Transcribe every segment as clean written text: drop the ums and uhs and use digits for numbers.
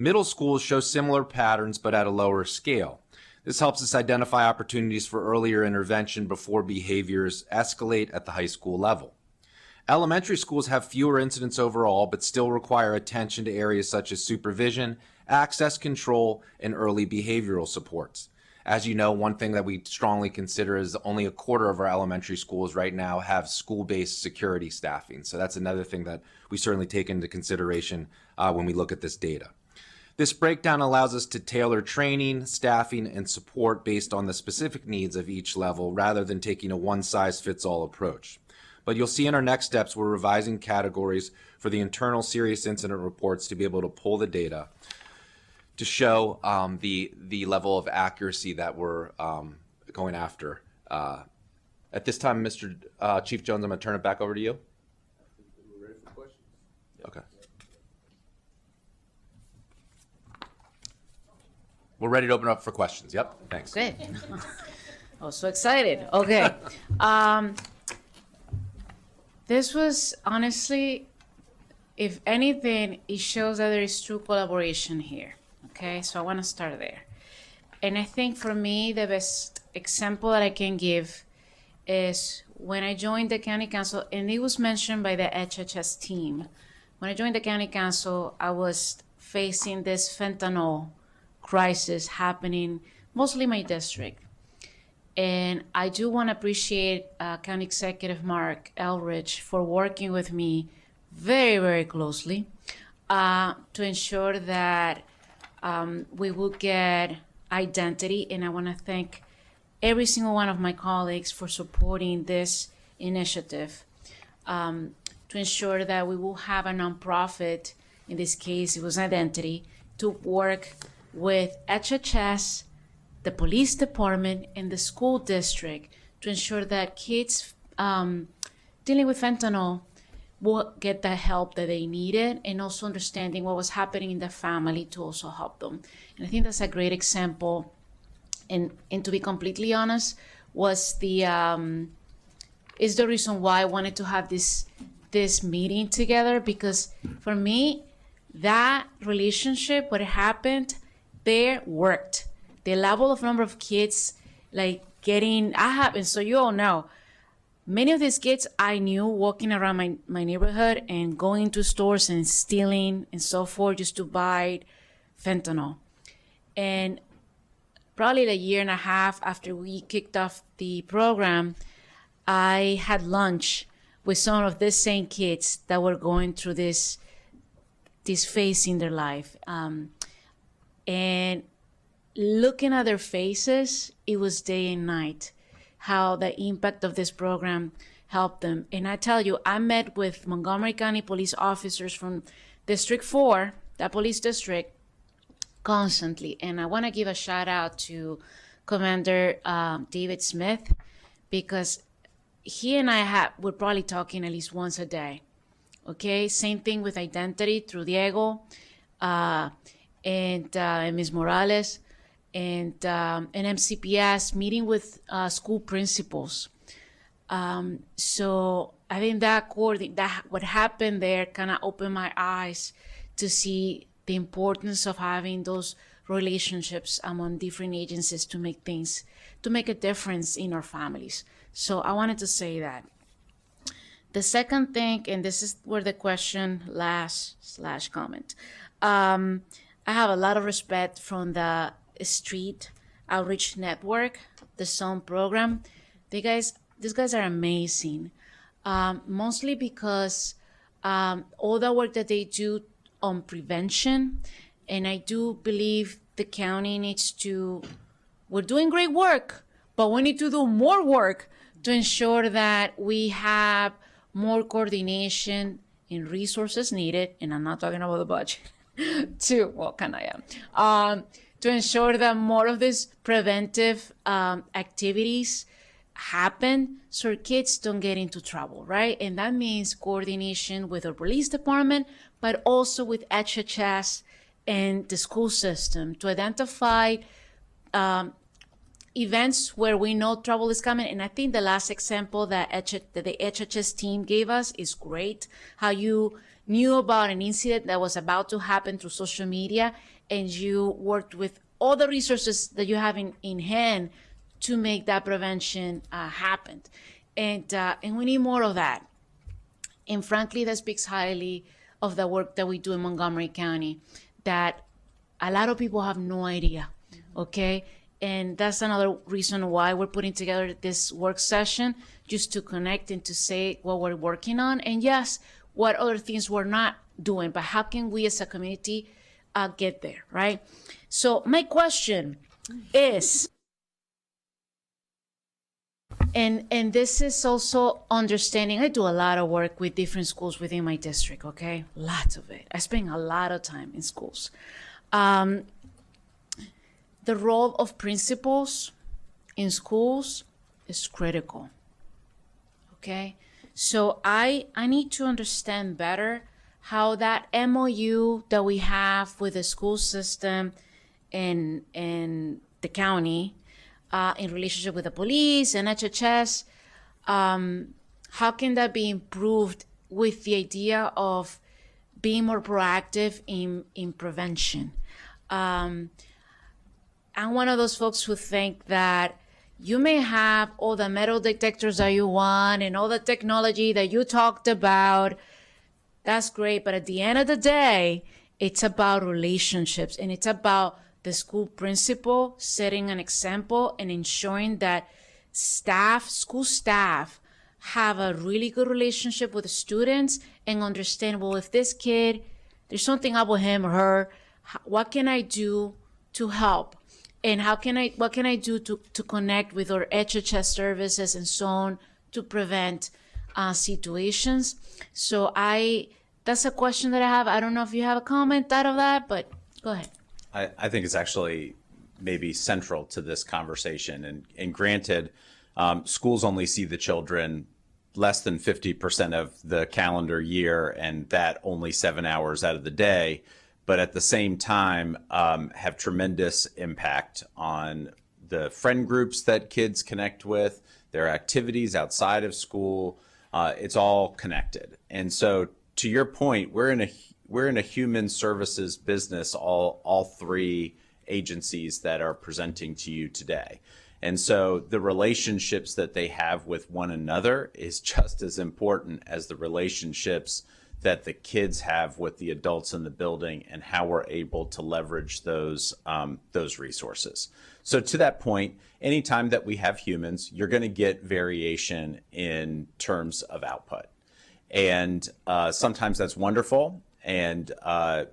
Middle schools show similar patterns but at a lower scale. This helps us identify opportunities for earlier intervention before behaviors escalate at the high school level. Elementary schools have fewer incidents overall, but still require attention to areas such as supervision, access control, and early behavioral supports. As you know, one thing that we strongly consider is only a quarter of our elementary schools right now have school-based security staffing. So that's another thing that we certainly take into consideration when we look at this data. This breakdown allows us to tailor training, staffing, and support based on the specific needs of each level rather than taking a one-size-fits-all approach. But you'll see in our next steps, we're revising categories for the internal serious incident reports to be able to pull the data to show the level of accuracy that we're going after. At this time, Mr. Chief Jones, I'm going to turn it back over to you. We're ready for questions. Okay. We're ready to open up for questions. Yep, thanks. Good. I was so excited. Okay. This was honestly, if anything, it shows that there is true collaboration here. Okay, so I want to start there. And I think for me, the best example that I can give is when I joined the county council, and it was mentioned by the HHS team. When I joined the county council, I was facing this fentanyl crisis happening mostly in my district. And I do want to appreciate County Executive Mark Elrich for working with me very, very closely to ensure that we will get identity. And I want to thank every single one of my colleagues for supporting this initiative to ensure that we will have a nonprofit, in this case it was Identity, to work with HHS, the police department, and the school district to ensure that kids dealing with fentanyl will get the help that they needed, and also understanding what was happening in the family to also help them. And I think that's a great example. And to be completely honest, was is the reason why I wanted to have this meeting together, because for me, that relationship, what happened there worked. The level of number of kids like getting, and so you all know, many of these kids I knew walking around my neighborhood and going to stores and stealing and so forth just to buy fentanyl. And probably a year and a half after we kicked off the program, I had lunch with some of these same kids that were going through this phase in their life. And looking at their faces, it was day and night, how the impact of this program helped them. And I tell you, I met with Montgomery County police officers from District 4, that police district, constantly. And I want to give a shout out to Commander David Smith, because he and we're probably talking at least once a day. Okay, same thing with Identity through Diego and Ms. Morales, and MCPS, meeting with school principals. So I think that what happened there kind of opened my eyes to see the importance of having those relationships among different agencies to make a difference in our families. So I wanted to say that. The second thing, and this is where the question /comment. I have a lot of respect from the Street Outreach Network, the SON program. These guys are amazing, mostly because all the work that they do on prevention, and I do believe the county we're doing great work, but we need to do more work to ensure that we have more coordination and resources needed, and I'm not talking about the budget, to ensure that more of these preventive activities happen so kids don't get into trouble, right? And that means coordination with our police department, but also with HHS and the school system to identify events where we know trouble is coming. And I think the last example that the HHS team gave us is great, how you knew about an incident that was about to happen through social media, and you worked with all the resources that you have in hand to make that prevention happen. And we need more of that. And frankly, that speaks highly of the work that we do in Montgomery County, that a lot of people have no idea, okay? And that's another reason why we're putting together this work session, just to connect and to say what we're working on. And yes, what other things we're not doing, but how can we as a community get there, right? So my question is, and this is also understanding, I do a lot of work with different schools within my district, okay? Lots of it. I spend a lot of time in schools. The role of principals in schools is critical, okay? So I need to understand better how that MOU that we have with the school system and the county in relationship with the police and HHS, how can that be improved with the idea of being more proactive in prevention? I'm one of those folks who think that you may have all the metal detectors that you want and all the technology that you talked about. That's great. But at the end of the day, it's about relationships, and it's about the school principal setting an example and ensuring that school staff have a really good relationship with the students and understand, well, if this kid, there's something up with him or her, what can I do to help? And what can I do to connect with our HHS services and so on to prevent situations? So that's a question that I have. I don't know if you have a comment out of that, but go ahead. I think it's actually maybe central to this conversation. And granted, schools only see the children less than 50% of the calendar year, and that only 7 hours out of the day. But at the same time, have tremendous impact on the friend groups that kids connect with, their activities outside of school. It's all connected. And so, to your point, we're in a human services business. All three agencies that are presenting to you today, and so the relationships that they have with one another is just as important as the relationships that the kids have with the adults in the building, and how we're able to leverage those resources. So to that point, anytime that we have humans, you're going to get variation in terms of output. And sometimes that's wonderful and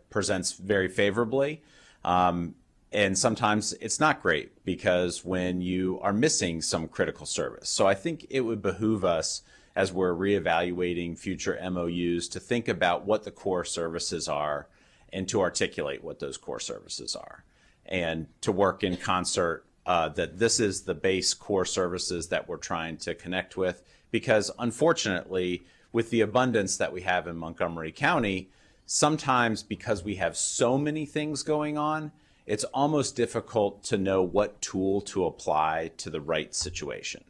presents very favorably. And sometimes it's not great, because when you are missing some critical service. So I think it would behoove us, as we're reevaluating future MOUs, to think about what the core services are and to articulate what those core services are, and to work in concert that this is the base core services that we're trying to connect with. Because unfortunately, with the abundance that we have in Montgomery County, sometimes because we have so many things going on, it's almost difficult to know what tool to apply to the right situation.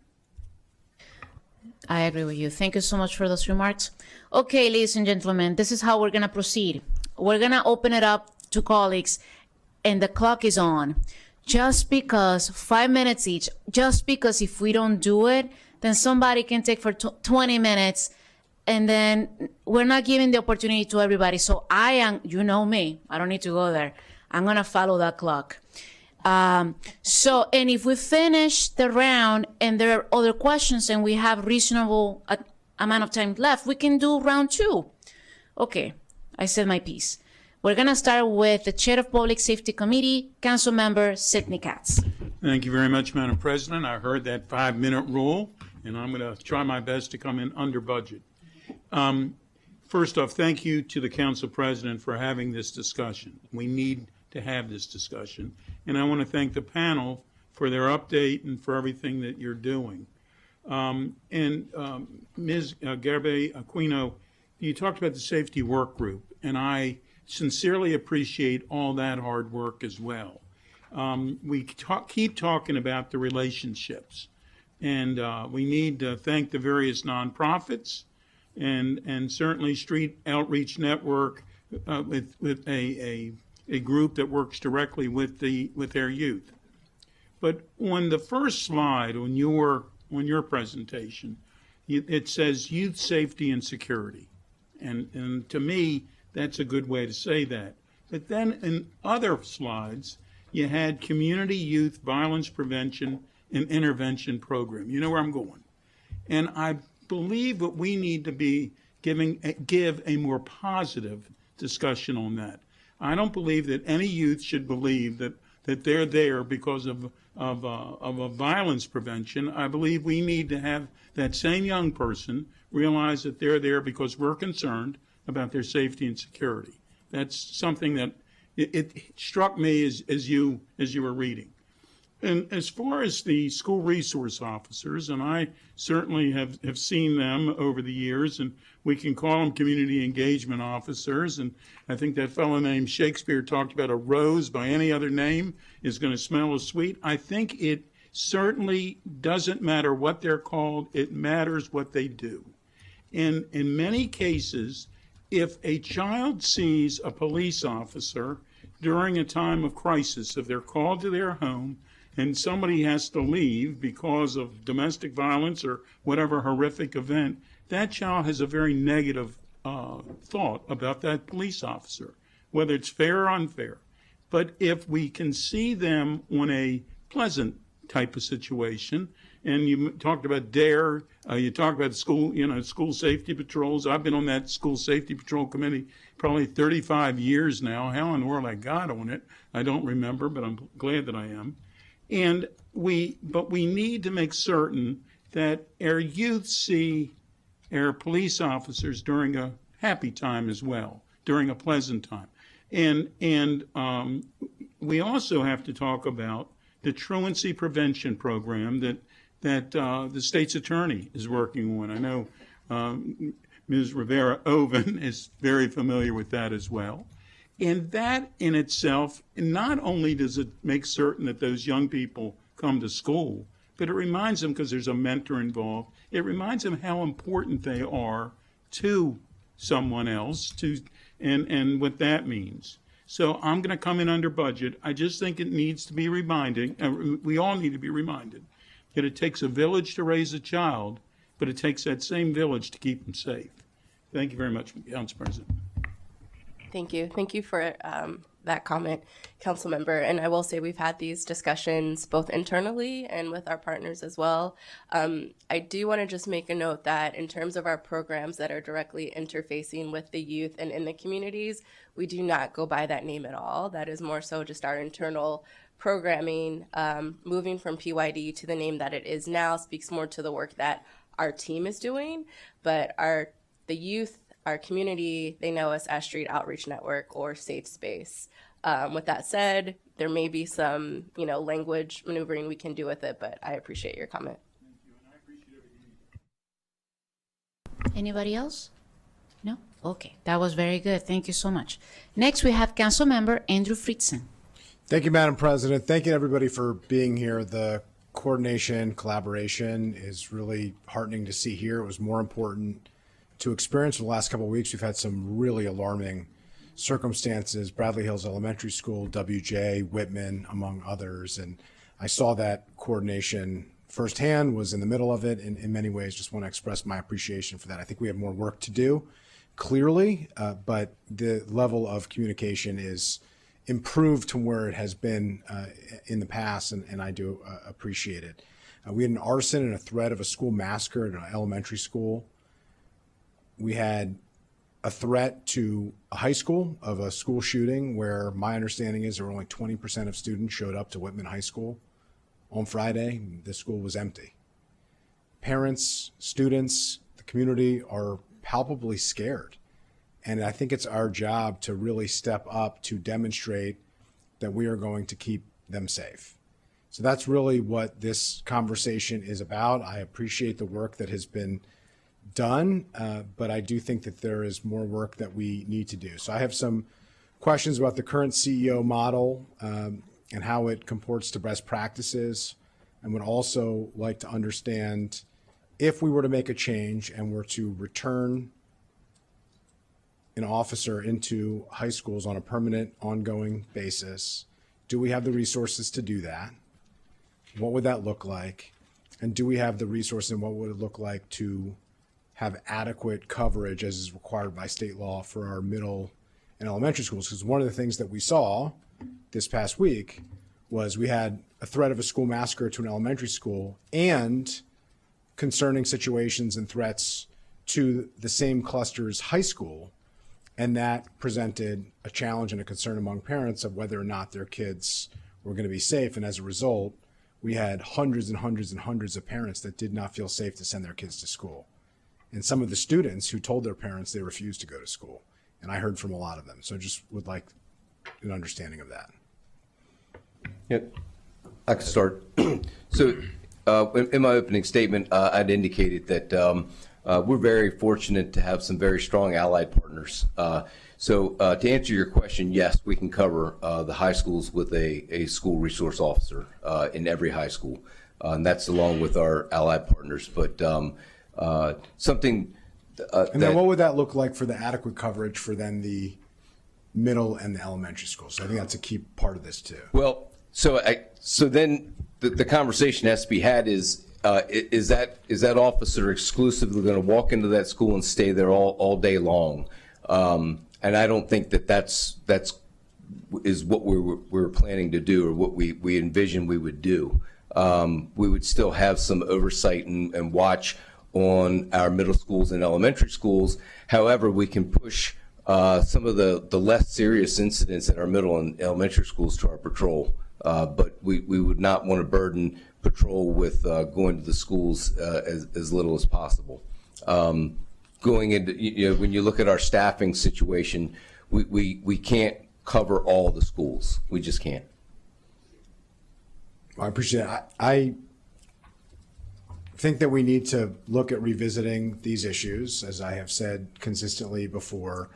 I agree with you. Thank you so much for those remarks. Okay, ladies and gentlemen, this is how we're going to proceed. We're going to open it up to colleagues, and the clock is on. Just because 5 minutes each, just because if we don't do it, then somebody can take for 20 minutes, and then we're not giving the opportunity to everybody. So I am, you know me, I don't need to go there. I'm going to follow that clock. And if we finish the round and there are other questions and we have reasonable amount of time left, we can do round 2. Okay, I said my piece. We're going to start with the Chair of Public Safety Committee, Council Member Sidney Katz. Thank you very much, Madam President. I heard that 5-minute rule, and I'm going to try my best to come in under budget. First off, thank you to the Council President for having this discussion. We need to have this discussion. And I want to thank the panel for their update and for everything that you're doing. Ms. Garbe Aquino, you talked about the safety work group, and I sincerely appreciate all that hard work as well. We keep talking about the relationships, and we need to thank the various nonprofits and certainly Street Outreach Network with a group that works directly with their youth. But on the first slide on your presentation, it says youth safety and security, and to me that's a good way to say that. But then in other slides, you had community youth violence prevention and intervention program. You know where I'm going. And I believe that we need to be give a more positive discussion on that. I don't believe that any youth should believe that they're there because of a violence prevention. I believe we need to have that same young person realize that they're there because we're concerned about their safety and security. That's something that it struck me as you were reading. And as far as the school resource officers, and I certainly have seen them over the years, and we can call them community engagement officers. And I think that fellow named Shakespeare talked about a rose by any other name is going to smell as sweet. I think it certainly doesn't matter what they're called. It matters what they do. And in many cases, if a child sees a police officer during a time of crisis, if they're called to their home and somebody has to leave because of domestic violence or whatever horrific event, that child has a very negative thought about that police officer, whether it's fair or unfair. But if we can see them on a pleasant type of situation, and you talked about DARE, you talked about school, school safety patrols. I've been on that school safety patrol committee probably 35 years now. How in the world I got on it, I don't remember, but I'm glad that I am. But we need to make certain that our youth see our police officers during a happy time as well, during a pleasant time. And we also have to talk about the truancy prevention program that the state's attorney is working on. I know Ms. Rivera-Oven is very familiar with that as well. And that in itself, not only does it make certain that those young people come to school, but it reminds them, because there's a mentor involved, it reminds them how important they are to someone else, and what that means. So I'm going to come in under budget. I just think it needs to be we all need to be reminded that it takes a village to raise a child, but it takes that same village to keep them safe. Thank you very much, Council President. Thank you. Thank you for that comment, Council Member. And I will say we've had these discussions both internally and with our partners as well. I do want to just make a note that in terms of our programs that are directly interfacing with the youth and in the communities, we do not go by that name at all. That is more so just our internal programming. Moving from PYD to the name that it is now speaks more to the work that our team is doing, but the youth, our community, they know us as Street Outreach Network or Safe Space. With that said, there may be some, language maneuvering we can do with it, but I appreciate your comment. Anybody else? No? Okay, that was very good. Thank you so much. Next, we have Council Member Andrew Fritzen. Thank you, Madam President. Thank you, everybody, for being here. The coordination, collaboration is really heartening to see here. It was more important to experience in the last couple of weeks. We've had some really alarming circumstances, Bradley Hills Elementary School, WJ, Whitman, among others. And I saw that coordination firsthand, was in the middle of it, and in many ways just want to express my appreciation for that. I think we have more work to do, clearly, but the level of communication is improved to where it has been in the past, and I do appreciate it. We had an arson and a threat of a school massacre at an elementary school. We had a threat to a high school of a school shooting where my understanding is there were only 20% of students showed up to Whitman High School on Friday. The school was empty. Parents, students, the community are palpably scared. And I think it's our job to really step up to demonstrate that we are going to keep them safe. So that's really what this conversation is about. I appreciate the work that has been done, but I do think that there is more work that we need to do. So I have some questions about the current CEO model and how it comports to best practices. I would also like to understand if we were to make a change and were to return an officer into high schools on a permanent, ongoing basis, do we have the resources to do that? What would that look like? And do we have the resources, and what would it look like to have adequate coverage as is required by state law for our middle and elementary schools? Because one of the things that we saw this past week was we had a threat of a school massacre to an elementary school and concerning situations and threats to the same cluster's high school. And that presented a challenge and a concern among parents of whether or not their kids were going to be safe. And as a result, we had hundreds and hundreds and hundreds of parents that did not feel safe to send their kids to school. And some of the students who told their parents they refused to go to school. And I heard from a lot of them. So I just would like an understanding of that. Yeah, I can start. So in my opening statement, I'd indicated that we're very fortunate to have some very strong allied partners. So to answer your question, yes, we can cover the high schools with a school resource officer in every high school. And that's along with our allied partners. But something And then what would that look like for the adequate coverage for then the middle and the elementary schools? So I think that's a key part of this too. Well, so then the conversation has to be had is that officer exclusively going to walk into that school and stay there all day long? And I don't think that's what we're planning to do, or what we envision we would do. We would still have some oversight and watch on our middle schools and elementary schools. However, we can push some of the less serious incidents at our middle and elementary schools to our patrol. But we would not want to burden patrol with going to the schools as little as possible. Going into, when you look at our staffing situation, we can't cover all the schools. We just can't. I appreciate it. I think that we need to look at revisiting these issues. As I have said consistently before,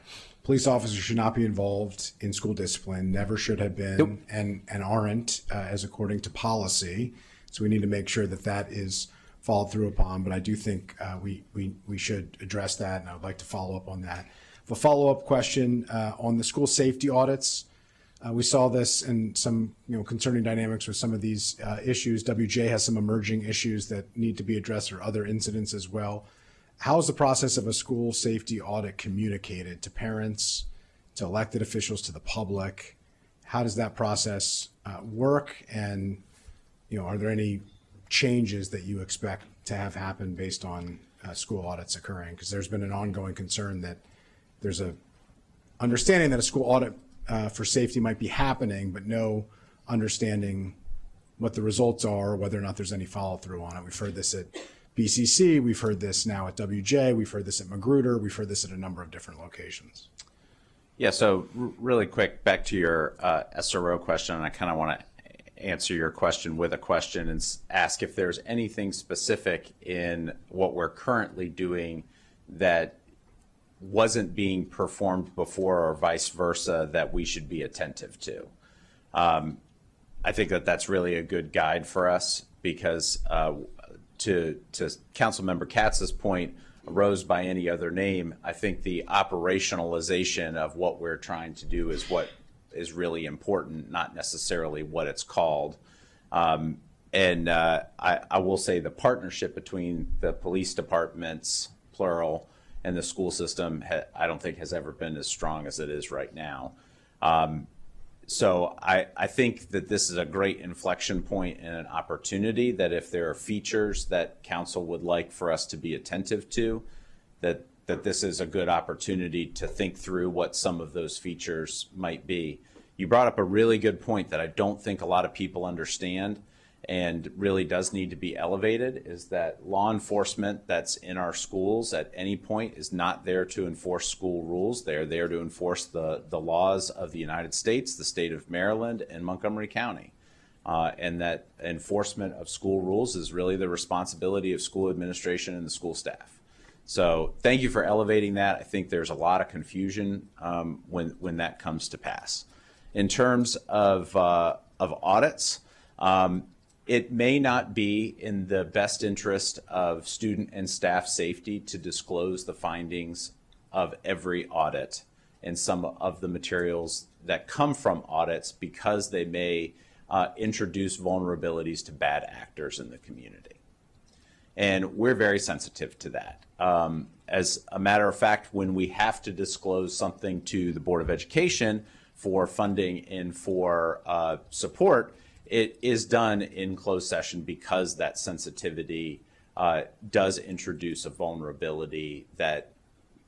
police officers should not be involved in school discipline, never should have been, Nope. and aren't, as according to policy. So we need to make sure that that is followed through upon. But I do think we should address that, and I would like to follow up on that. A follow-up question on the school safety audits. We saw this and some concerning dynamics with some of these issues. WJ has some emerging issues that need to be addressed, or other incidents as well. How is the process of a school safety audit communicated to parents, to elected officials, to the public? How does that process work? And are there any changes that you expect to have happen based on school audits occurring? Because there's been an ongoing concern that there's a understanding that a school audit for safety might be happening, but no understanding what the results are, or whether or not there's any follow through on it. We've heard this at BCC, we've heard this now at WJ, we've heard this at Magruder, we've heard this at a number of different locations. Yeah, so really quick, back to your SRO question, and I kind of want to answer your question with a question and ask if there's anything specific in what we're currently doing that wasn't being performed before, or vice versa, that we should be attentive to. I think that's really a good guide for us, because to Councilmember Katz's point, arose by any other name, I think the operationalization of what we're trying to do is what is really important, not necessarily what it's called. And I will say the partnership between the police departments, plural, and the school system, I don't think has ever been as strong as it is right now. So I think that this is a great inflection point and an opportunity that if there are features that council would like for us to be attentive to, that this is a good opportunity to think through what some of those features might be. You brought up a really good point that I don't think a lot of people understand, and really does need to be elevated, is that law enforcement that's in our schools at any point is not there to enforce school rules. They're there to enforce the laws of the United States, the state of Maryland, and Montgomery County. And that enforcement of school rules is really the responsibility of school administration and the school staff. So thank you for elevating that. I think there's a lot of confusion when that comes to pass. In terms of audits, It may not be in the best interest of student and staff safety to disclose the findings of every audit and some of the materials that come from audits because they may introduce vulnerabilities to bad actors in the community. And we're very sensitive to that. As a matter of fact, when we have to disclose something to the Board of Education for funding and for support, it is done in closed session because that sensitivity does introduce a vulnerability that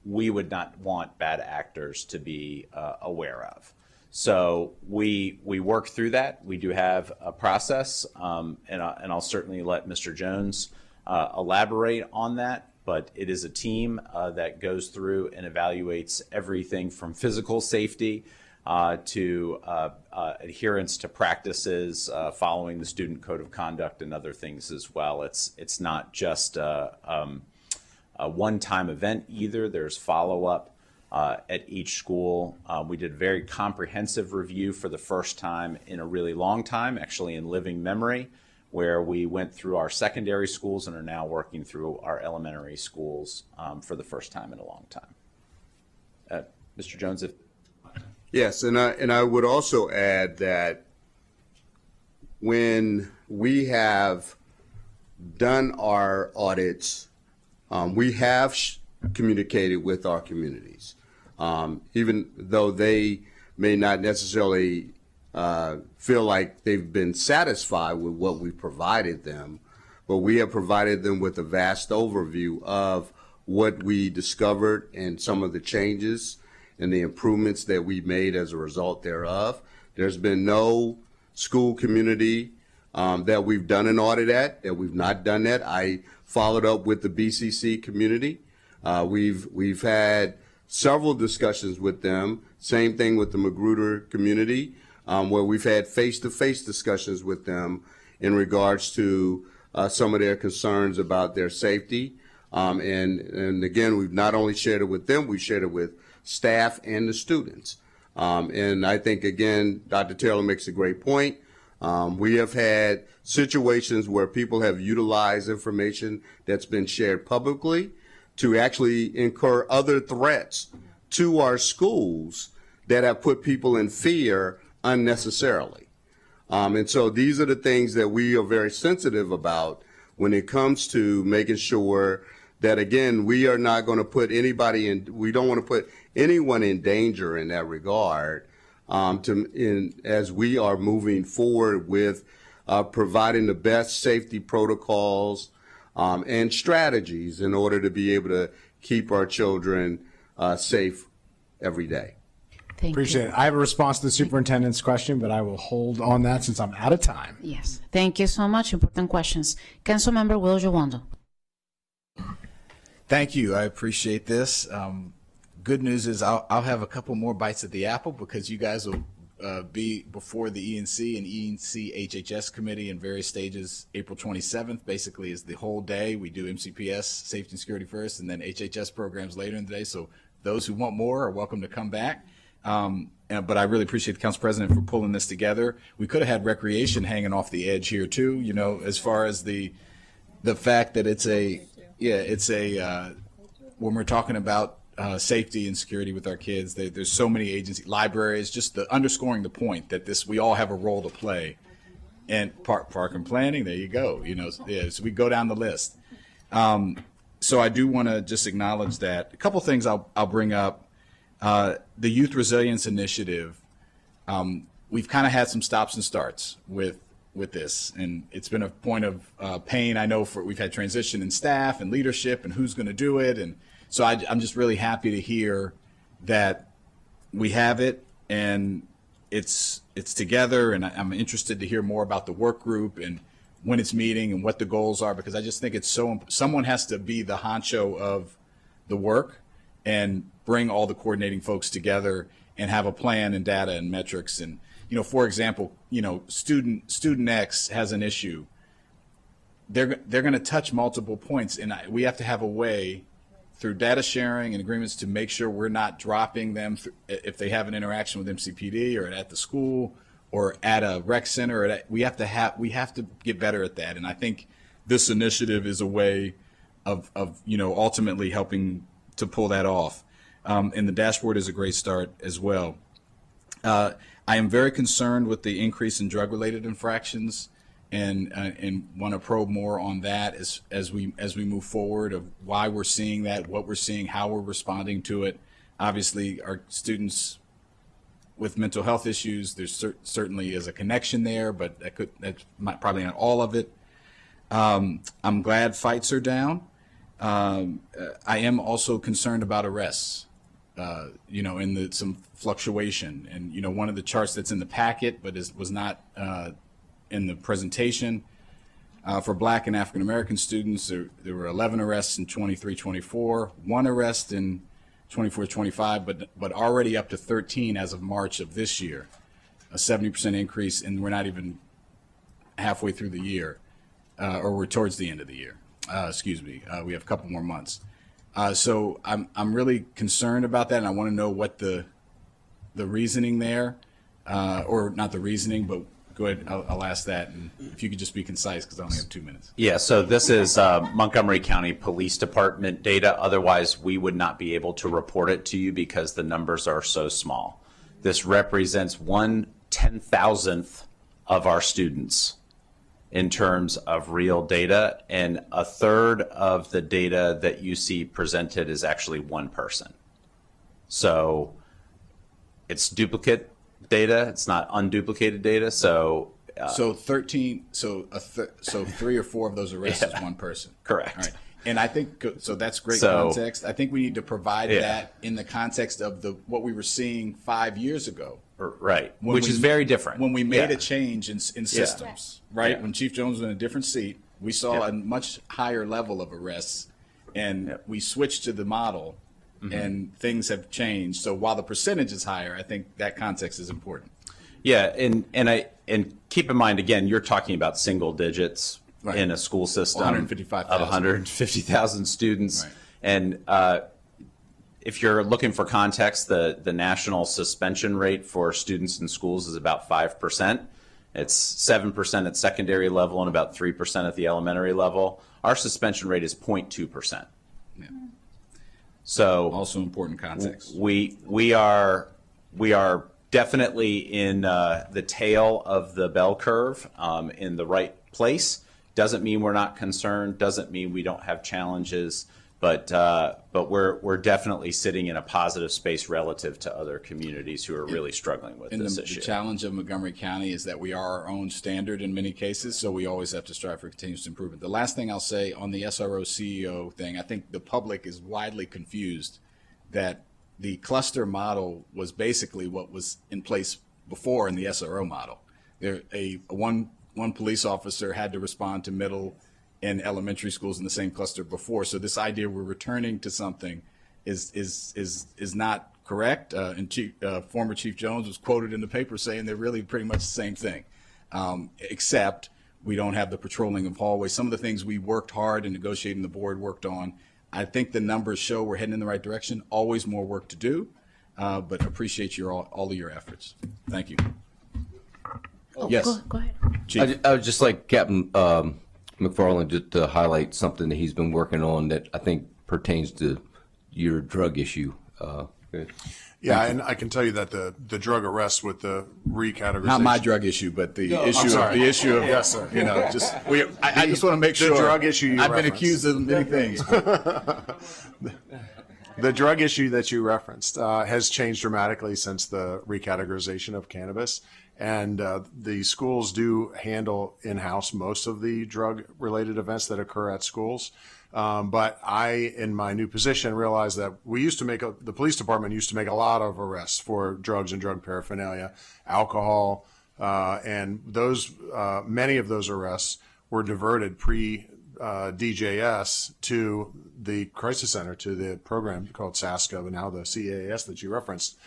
we would not want bad actors to be aware of. So we work through that. We do have a process, and I'll certainly let Mr. Jones elaborate on that. But it is a team that goes through and evaluates everything from physical safety to adherence to practices, following the student code of conduct and other things as well. It's not just a one-time event either. There's follow-up at each school. We did a very comprehensive review for the first time in a really long time, actually in living memory, where we went through our secondary schools and are now working through our elementary schools for the first time in a long time. Mr. Jones, if Yes, and I would also add that when we have done our audits, we have communicated with our communities, even though they may not necessarily feel like they've been satisfied with what we provided them, but we have provided them with a vast overview of what we discovered and some of the changes and the improvements that we made as a result thereof. There's been no school community that we've done an audit at that we've not done that. I followed up with the BCC community. We've had several discussions with them. Same thing with the Magruder community, where we've had face-to-face discussions with them in regards to some of their concerns about their safety. And again, we've not only shared it with them, we shared it with staff and the students. And I think, again, Dr. Taylor makes a great point. We have had situations where people have utilized information that's been shared publicly to actually incur other threats to our schools that have put people in fear unnecessarily. And so these are the things that we are very sensitive about when it comes to making sure that, again, we are not going to put anybody in, we don't want to put anyone in danger in that regard, as we are moving forward with providing the best safety protocols and strategies in order to be able to keep our children safe every day. Thank Appreciate you. it. I have a response to the superintendent's question, but I will hold on that since I'm out of time. Yes. Thank you so much. Important questions. Councilmember Will Jowondo. Thank you. I appreciate this. Good news is I'll have a couple more bites at the apple because you guys will be before the ENC and ENC HHS committee in various stages. April 27th basically is the whole day. We do MCPS, safety and security first, and then HHS programs later in the day. So those who want more are welcome to come back. But I really appreciate the Council President for pulling this together. We could have had recreation hanging off the edge here too, you know, as far as the fact that when we're talking about safety and security with our kids, there's so many agencies, libraries, just underscoring the point that we all have a role to play. And park and planning, there you go. You know, so we go down the list. So I do want to just acknowledge that. A couple things I'll bring up. The Youth Resilience Initiative, we've kind of had some stops and starts with this, and it's been a point of pain. I know we've had transition in staff and leadership and who's going to do it, and so I'm just really happy to hear that we have it and it's together, and I'm interested to hear more about the work group and when it's meeting and what the goals are, because I just think it's someone has to be the honcho of the work and bring all the coordinating folks together and have a plan and data and metrics. And, you know, for example, you know, student X has an issue. They're going to touch multiple points, and we have to have a way through data sharing and agreements to make sure we're not dropping them if they have an interaction with MCPD or at the school or at a rec center. Or we have to get better at that. And I think this initiative is a way of ultimately helping to pull that off. And the dashboard is a great start as well. I am very concerned with the increase in drug-related infractions, and want to probe more on that as we move forward, of why we're seeing that, what we're seeing, how we're responding to it. Obviously, our students with mental health issues, there's certainly is a connection there, but that's probably not all of it. I'm glad fights are down. I am also concerned about arrests. In some fluctuation, and one of the charts that's in the packet, but was not in the presentation, for Black and African American students, there were 11 arrests in 23-24, 1 arrest in 24-25, but already up to 13 as of March of this year, a 70% increase, and we're not even halfway through the year, or we're towards the end of the year. We have a couple more months. So I'm really concerned about that, and I want to know what the reasoning there, or not the reasoning, but go ahead, I'll ask that, and if you could just be concise, because I only have 2 minutes. Yeah, so this is Montgomery County Police Department data. Otherwise, we would not be able to report it to you because the numbers are so small. This represents 1/10,000th of our students in terms of real data, and 1/3 of the data that you see presented is actually one person. So it's duplicate data, it's not unduplicated data. So 13, so 3 or 4 of those arrests is one person. Correct. All right. And I think, so that's great So- context. I think we need to provide Yeah. that in the context of what we were seeing 5 years ago. right, When which we- is very different. When we made Yeah. a change in systems, right? Yeah. When Chief Jones was in a different seat, we saw Yeah. a much higher level of arrests, and we switched to the model, Mm-hmm. and things have changed. So while the percentage is higher, I think that context is important. Yeah, and keep in mind, again, you're talking about single digits Right. in a school system 155,000. of 150,000 students. Right. And if you're looking for context, the national suspension rate for students in schools is about 5%. It's 7% at secondary level and about 3% at the elementary level. Our suspension rate is 0.2%. Yeah. So Also important context. we are definitely in the tail of the bell curve, in the right place. Doesn't mean we're not concerned. Doesn't mean we don't have challenges. But we're definitely sitting in a positive space relative to other communities who are really struggling with And this the issue. challenge of Montgomery County is that we are our own standard in many cases, so we always have to strive for continuous improvement. The last thing I'll say on the SRO CEO thing, I think the public is widely confused that the cluster model was basically what was in place before in the SRO model. One police officer had to respond to middle and elementary schools in the same cluster before. So this idea we're returning to something is not correct. And former Chief Jones was quoted in the paper saying they're really pretty much the same thing, except we don't have the patrolling of hallways. Some of the things we worked hard and negotiating the board worked on. I think the numbers show we're heading in the right direction. Always more work to do, but appreciate all of your efforts. Thank you. Yes, Go ahead. Chief. I would just like Captain McFarland to highlight something that he's been working on that I think pertains to your drug issue. Yeah, and I can tell you that the drug arrest with the recategorization. Not my drug issue, but the I'm issue sorry. the issue of Yes, sir. I just want to make the sure. drug issue you I've been referenced. accused of many things. The drug issue that you referenced has changed dramatically since the recategorization of cannabis. And the schools do handle in-house most of the drug-related events that occur at schools. But I, in my new position, realized that the police department used to make a lot of arrests for drugs and drug paraphernalia, alcohol, and many of those arrests were diverted DJS to the crisis center, to the program called SASCA, and now the CAS that you referenced.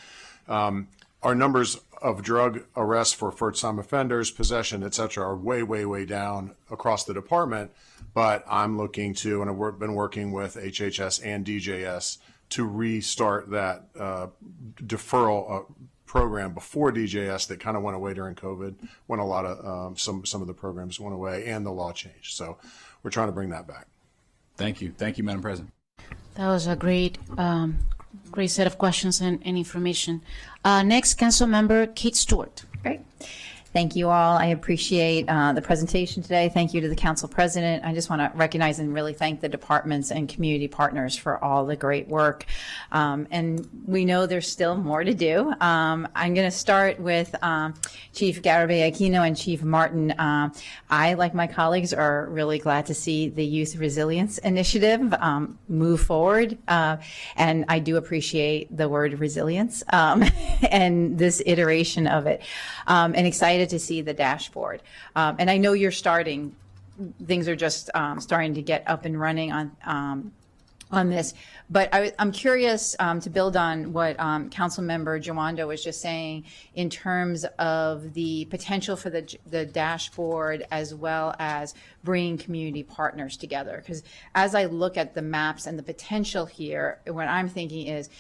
Our numbers of drug arrests for first-time offenders, possession, et cetera, are way, way, way down across the department. But I'm looking to, and I've been working with HHS and DJS to restart that deferral program before DJS that kind of went away during COVID, when a lot of some of the programs went away and the law changed. So we're trying to bring that back. Thank you. Thank you, Madam President. That was a great set of questions and information. Next, Council Member Kate Stewart. Great. Thank you all. I appreciate the presentation today. Thank you to the Council President. I just want to recognize and really thank the departments and community partners for all the great work. And we know there's still more to do. I'm going to start with Chief Garibay Aquino and Chief Martin. I, like my colleagues, are really glad to see the Youth Resilience Initiative move forward. And I do appreciate the word resilience and this iteration of it. And excited to see the dashboard. And I know you're starting, things are just starting to get up and running on this. But I'm curious to build on what Councilmember Jawando was just saying in terms of the potential for the dashboard as well as bringing community partners together. Because as I look at the maps and the potential here, what I'm thinking is,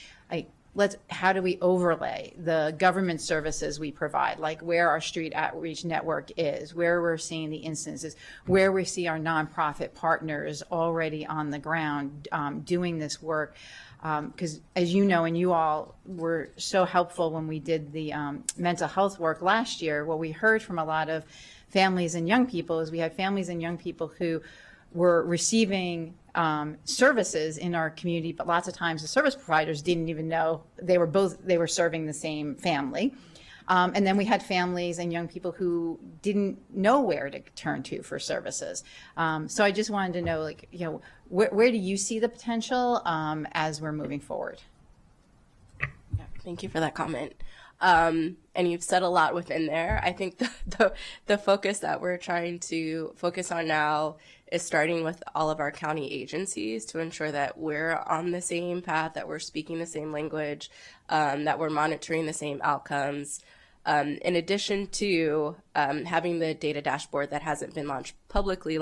how do we overlay the government services we provide, like where our street outreach network is, where we're seeing the instances, where we see our nonprofit partners already on the ground doing this work. Because as you know, and you all were so helpful when we did the mental health work last year, what we heard from a lot of families and young people is we had families and young people who were receiving services in our community, but lots of times the service providers didn't even know they were serving the same family. And then we had families and young people who didn't know where to turn to for services. So I just wanted to know, where do you see the potential as we're moving forward? Yeah, thank you for that comment. And you've said a lot within there. I think the focus that we're trying to focus on now is starting with all of our county agencies to ensure that we're on the same path, that we're speaking the same language, that we're monitoring the same outcomes. In addition to having the data dashboard that hasn't been launched publicly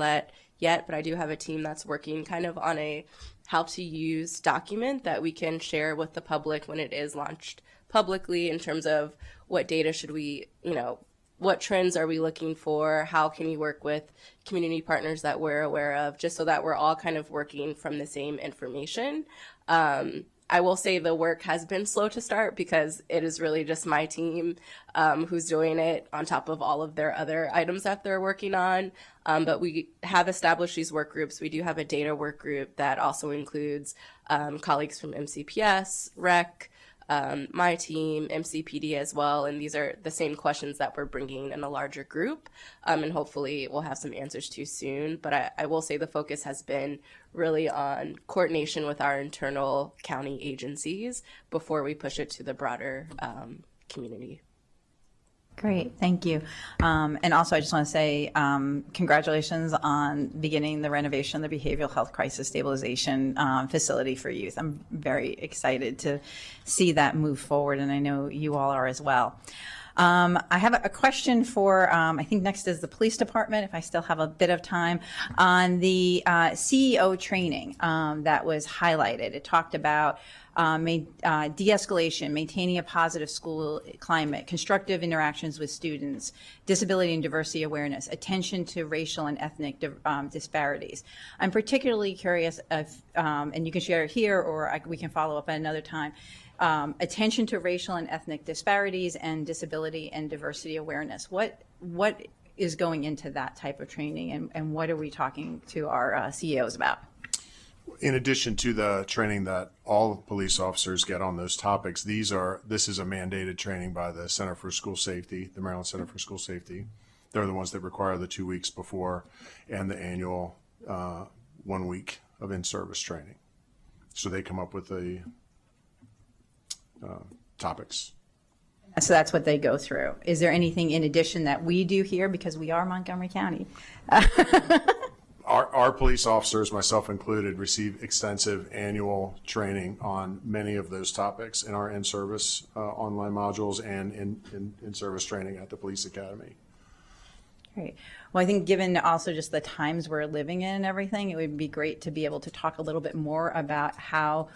yet, but I do have a team that's working kind of on a how to use document that we can share with the public when it is launched publicly in terms of what data should we, what trends are we looking for? How can we work with community partners that we're aware of, just so that we're all kind of working from the same information? I will say the work has been slow to start because it is really just my team who's doing it on top of all of their other items that they're working on. But we have established these work groups. We do have a data work group that also includes colleagues from MCPS, REC, my team, MCPD as well, and these are the same questions that we're bringing in a larger group, and hopefully we'll have some answers to soon. But I will say the focus has been really on coordination with our internal county agencies before we push it to the broader community. Great, thank you. And also I just want to say congratulations on beginning the renovation of the Behavioral Health Crisis Stabilization Facility for Youth. I'm very excited to see that move forward, and I know you all are as well. I have a question for, I think next is the police department, if I still have a bit of time, on the CEO training that was highlighted. It talked about de-escalation, maintaining a positive school climate, constructive interactions with students, disability and diversity awareness, attention to racial and ethnic disparities. I'm particularly curious if, and you can share it here or we can follow up at another time, attention to racial and ethnic disparities and disability and diversity awareness. What is going into that type of training, and what are we talking to our CEOs about? In addition to the training that all police officers get on those topics, this is a mandated training by the Center for School Safety, the Maryland Center for School Safety. They're the ones that require the 2 weeks before and the annual 1 week of in-service training. So they come up with the topics. So that's what they go through. Is there anything in addition that we do here, because we are Montgomery County? Our police officers, myself included, receive extensive annual training on many of those topics in our in-service online modules and in-service training at the police academy. Great. Well, I think given also just the times we're living in and everything, it would be great to be able to talk a little bit more about how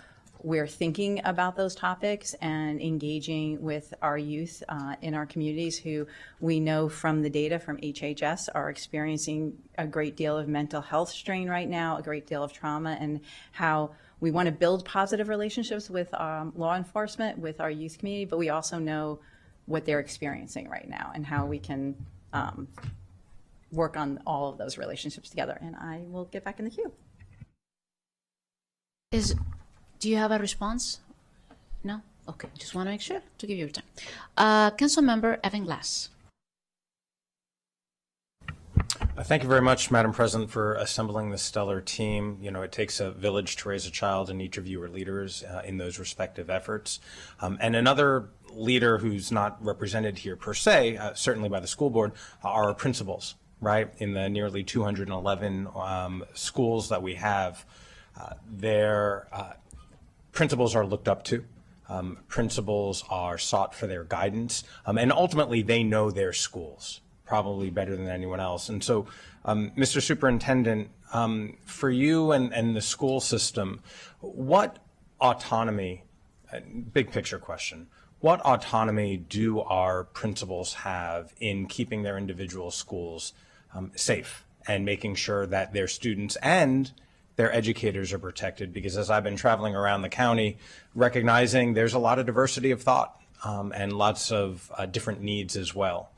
we're thinking about those topics and engaging with our youth in our communities who we know from the data from HHS are experiencing a great deal of mental health strain right now, a great deal of trauma, and how we want to build positive relationships with law enforcement, with our youth community, but we also know what they're experiencing right now and how we can work on all of those relationships together. And I will get back in the queue. Do you have a response? No? Okay, just want to make sure to give you your time. Councilmember Evan Glass. Thank you very much, Madam President, for assembling this stellar team. You know, it takes a village to raise a child, and each of you are leaders in those respective efforts. And another leader who's not represented here per se, certainly by the school board, are our principals, right? In the nearly 211 schools that we have, their principals are looked up to. Principals are sought for their guidance, and ultimately they know their schools probably better than anyone else. And so, Mr. Superintendent, for you and the school system, what autonomy, big picture question, what autonomy do our principals have in keeping their individual schools safe and making sure that their students and their educators are protected? Because as I've been traveling around the county, recognizing there's a lot of diversity of thought and lots of different needs as well.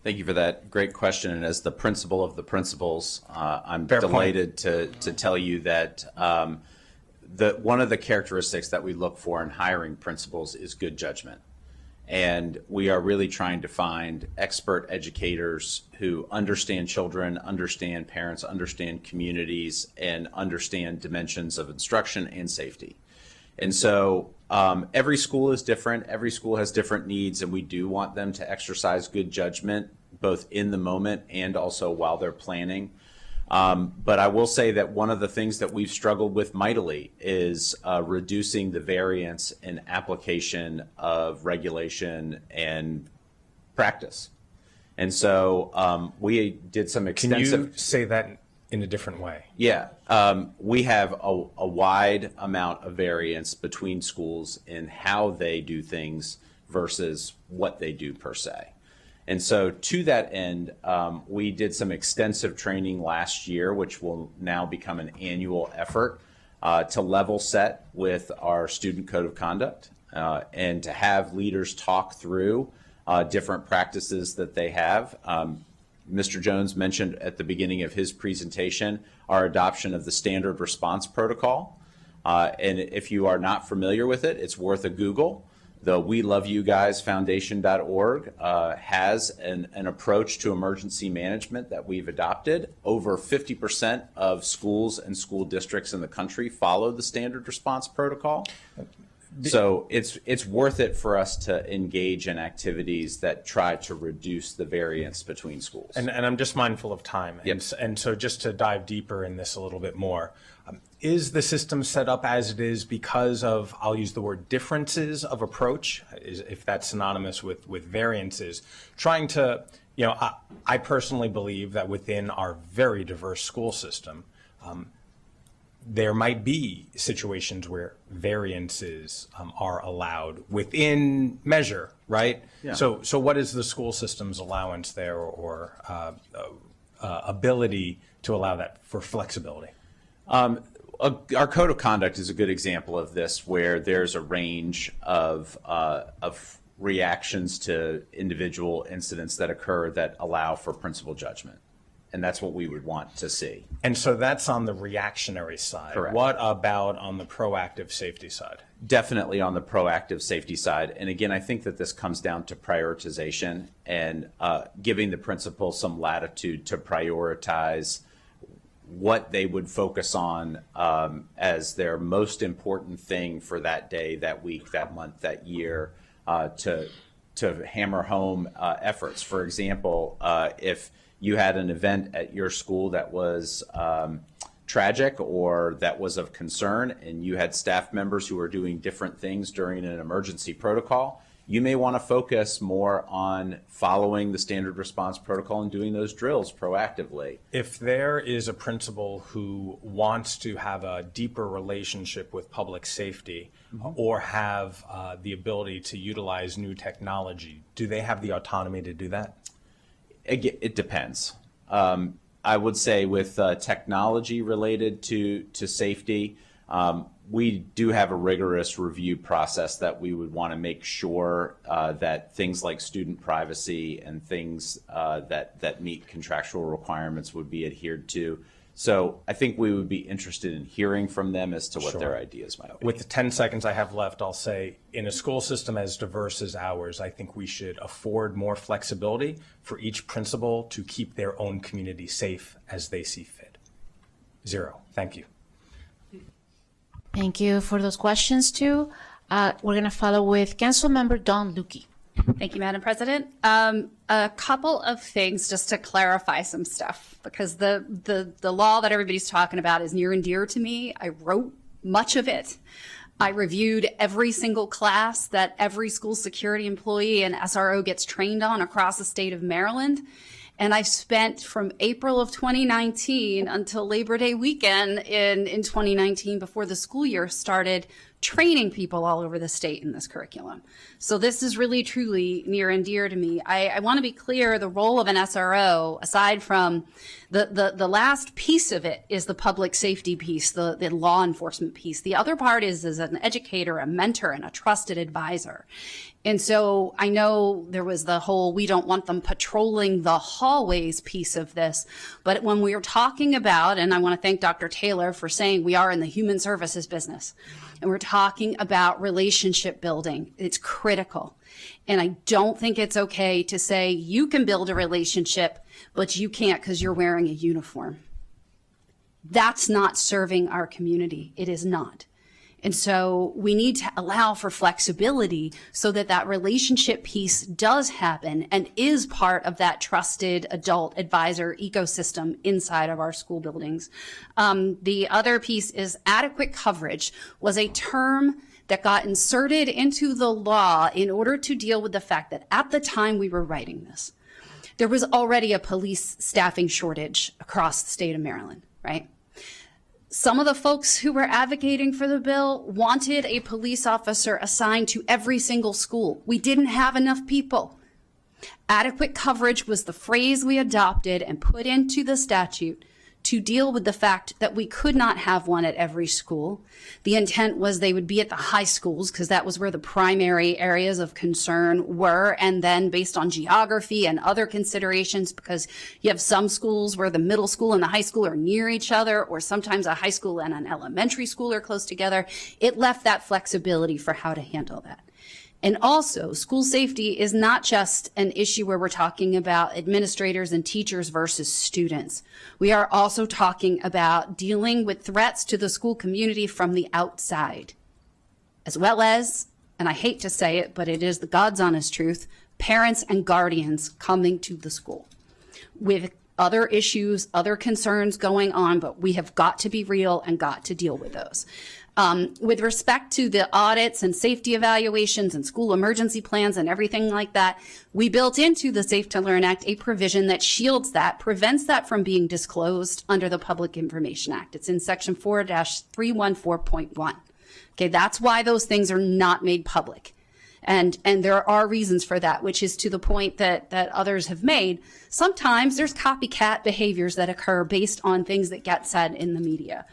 Thank you for that great question. And as the principal of the principals, I'm Fair delighted to tell you that one of the characteristics that we look for in hiring principals is good judgment. And we are really trying to find expert educators who understand children, understand parents, understand communities, and understand dimensions of instruction and safety. And so every school is different. Every school has different needs, and we do want them to exercise good judgment, both in the moment and also while they're planning. But I will say that one of the things that we've struggled with mightily is reducing the variance in application of regulation and practice. And so we did some extensive... Can you say that in a different way? Yeah. We have a wide amount of variance between schools in how they do things versus what they do per se. And so to that end, we did some extensive training last year, which will now become an annual effort to level set with our student code of conduct and to have leaders talk through different practices that they have. Mr. Jones mentioned at the beginning of his presentation our adoption of the standard response protocol. And if you are not familiar with it, it's worth a Google. The We Love You Guys Foundation.org has an approach to emergency management that we've adopted. Over 50% of schools and school districts in the country follow the standard response protocol. So it's worth it for us to engage in activities that try to reduce the variance between schools. And I'm just mindful of time. Yep. And so just to dive deeper in this a little bit more, is the system set up as it is because of, I'll use the word differences of approach, if that's synonymous with variances, trying to, you know, I personally believe that within our very diverse school system, there might be situations where variances are allowed within measure, right? Yeah. So what is the school system's allowance there or ability to allow that for flexibility? Our code of conduct is a good example of this, where there's a range of reactions to individual incidents that occur that allow for principal judgment. And that's what we would want to see. And so that's on the reactionary side. Correct. What about on the proactive safety side? Definitely on the proactive safety side. And again, I think that this comes down to prioritization and giving the principal some latitude to prioritize what they would focus on as their most important thing for that day, that week, that month, that year, to hammer home efforts. For example, if you had an event at your school that was tragic or that was of concern, and you had staff members who were doing different things during an emergency protocol, you may want to focus more on following the standard response protocol and doing those drills proactively. If there is a principal who wants to have a deeper relationship with public safety or have the ability to utilize new technology, do they have the autonomy to do that? It depends. I would say with technology related to safety, we do have a rigorous review process that we would want to make sure that things like student privacy and things that meet contractual requirements would be adhered to. So I think we would be interested in hearing from them as to what their ideas might be. With the 10 seconds I have left, I'll say, in a school system as diverse as ours, I think we should afford more flexibility for each principal to keep their own community safe as they see fit. 0. Thank you. Thank you for those questions too. We're going to follow with Councilmember Don Lukey. Thank you, Madam President. A couple of things just to clarify some stuff, because the law that everybody's talking about is near and dear to me. I wrote much of it. I reviewed every single class that every school security employee and SRO gets trained on across the state of Maryland. And I spent from April of 2019 until Labor Day weekend in 2019, before the school year started, training people all over the state in this curriculum. So this is really, truly near and dear to me. I want to be clear, the role of an SRO, aside from the last piece of it, is the public safety piece, the law enforcement piece. The other part is as an educator, a mentor, and a trusted advisor. And so I know there was the whole, we don't want them patrolling the hallways piece of this, but when we are talking about, and I want to thank Dr. Taylor for saying we are in the human services business, and we're talking about relationship building, it's critical. And I don't think it's okay to say you can build a relationship, but you can't because you're wearing a uniform. That's not serving our community. It is not. And so we need to allow for flexibility so that that relationship piece does happen and is part of that trusted adult advisor ecosystem inside of our school buildings. The other piece is adequate coverage was a term that got inserted into the law in order to deal with the fact that at the time we were writing this, there was already a police staffing shortage across the state of Maryland, right? Some of the folks who were advocating for the bill wanted a police officer assigned to every single school. We didn't have enough people. Adequate coverage was the phrase we adopted and put into the statute to deal with the fact that we could not have one at every school. The intent was they would be at the high schools because that was where the primary areas of concern were. And then based on geography and other considerations, because you have some schools where the middle school and the high school are near each other, or sometimes a high school and an elementary school are close together, it left that flexibility for how to handle that. And also, school safety is not just an issue where we're talking about administrators and teachers versus students. We are also talking about dealing with threats to the school community from the outside, as well as, and I hate to say it, but it is the God's honest truth, parents and guardians coming to the school with other issues, other concerns going on, but we have got to be real and got to deal with those. With respect to the audits and safety evaluations and school emergency plans and everything like that, we built into the Safe to Learn Act a provision that shields that, prevents that from being disclosed under the Public Information Act. It's in section 4-314.1. Okay, that's why those things are not made public. And there are reasons for that, which is to the point that others have made. Sometimes there's copycat behaviors that occur based on things that get said in the media.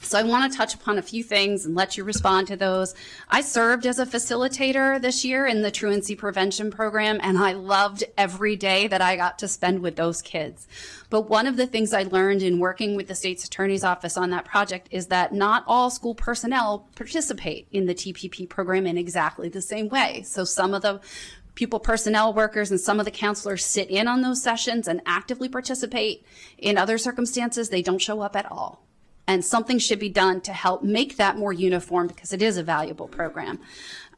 So I want to touch upon a few things and let you respond to those. I served as a facilitator this year in the truancy prevention program, and I loved every day that I got to spend with those kids. But one of the things I learned in working with the state's attorney's office on that project is that not all school personnel participate in the TPP program in exactly the same way. So some of the pupil personnel workers and some of the counselors sit in on those sessions and actively participate. In other circumstances, they don't show up at all. And something should be done to help make that more uniform because it is a valuable program.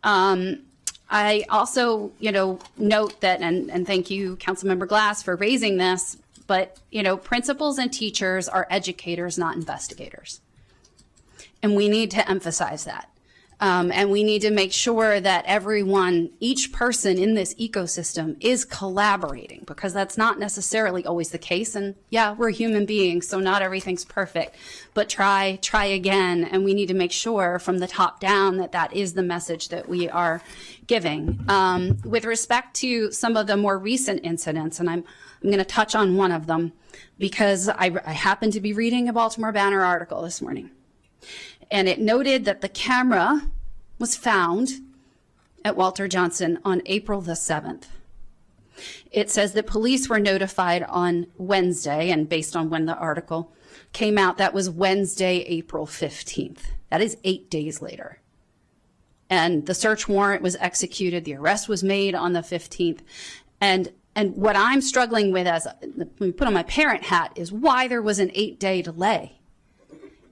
I also, note that, and thank you, Councilmember Glass, for raising this, but, principals and teachers are educators, not investigators. And we need to emphasize that. And we need to make sure that everyone, each person in this ecosystem is collaborating, because that's not necessarily always the case. And yeah, we're human beings, so not everything's perfect, but try again. And we need to make sure from the top down that that is the message that we are giving. With respect to some of the more recent incidents, and I'm going to touch on one of them because I happened to be reading a Baltimore Banner article this morning. And it noted that the camera was found at Walter Johnson on April the 7th. It says that police were notified on Wednesday, and based on when the article came out, that was Wednesday, April 15th. That is 8 days later. And the search warrant was executed. The arrest was made on the 15th. And what I'm struggling with, as we put on my parent hat, is why there was an 8-day delay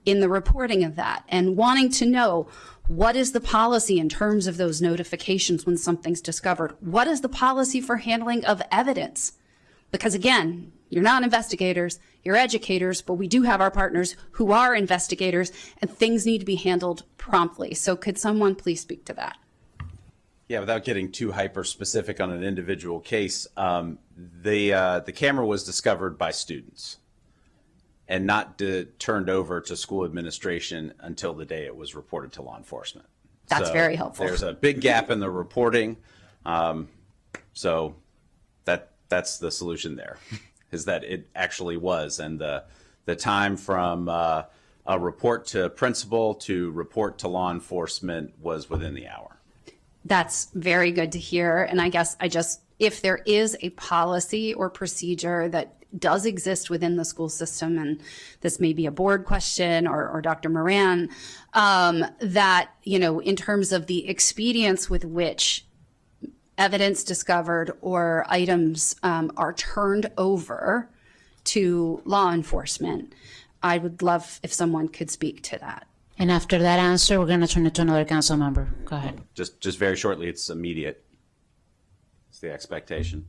in the reporting of that, and wanting to know, what is the policy in terms of those notifications when something's discovered? What is the policy for handling of evidence? Because again, you're not investigators, you're educators, but we do have our partners who are investigators, and things need to be handled promptly. So could someone please speak to that? Yeah, without getting too hyper specific on an individual case, the camera was discovered by students and not turned over to school administration until the day it was reported to law enforcement. That's very helpful. There's a big gap in the reporting, so that's the solution there, is that it actually was, and the time from a report to principal to report to law enforcement was within the hour. That's very good to hear. And I guess if there is a policy or procedure that does exist within the school system, and this may be a board question or Dr. Moran, that, in terms of the expedience with which evidence discovered or items are turned over to law enforcement, I would love if someone could speak to that. And after that answer, we're going to turn it to another council member. Go ahead. Just very shortly, it's immediate. It's the expectation.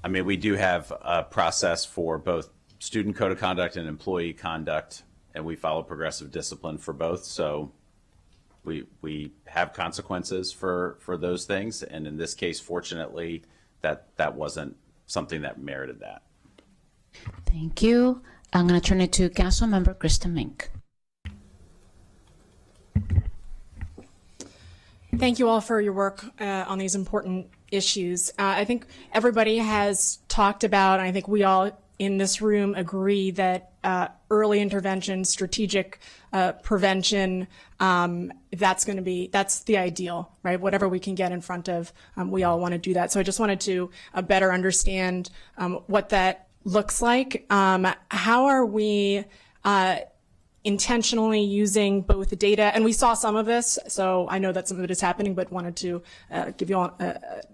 I mean, we do have a process for both student code of conduct and employee conduct, and we follow progressive discipline for both. So we have consequences for those things. And in this case, fortunately, that wasn't something that merited that. Thank you. I'm going to turn it to council member Kristen Mink. Thank you all for your work on these important issues. I think everybody has talked about, and I think we all in this room agree that early intervention, strategic prevention, that's the ideal, right? Whatever we can get in front of, we all want to do that. So I just wanted to better understand what that looks like. How are we intentionally using both data, and we saw some of this, so I know that some of it is happening, but wanted to give you all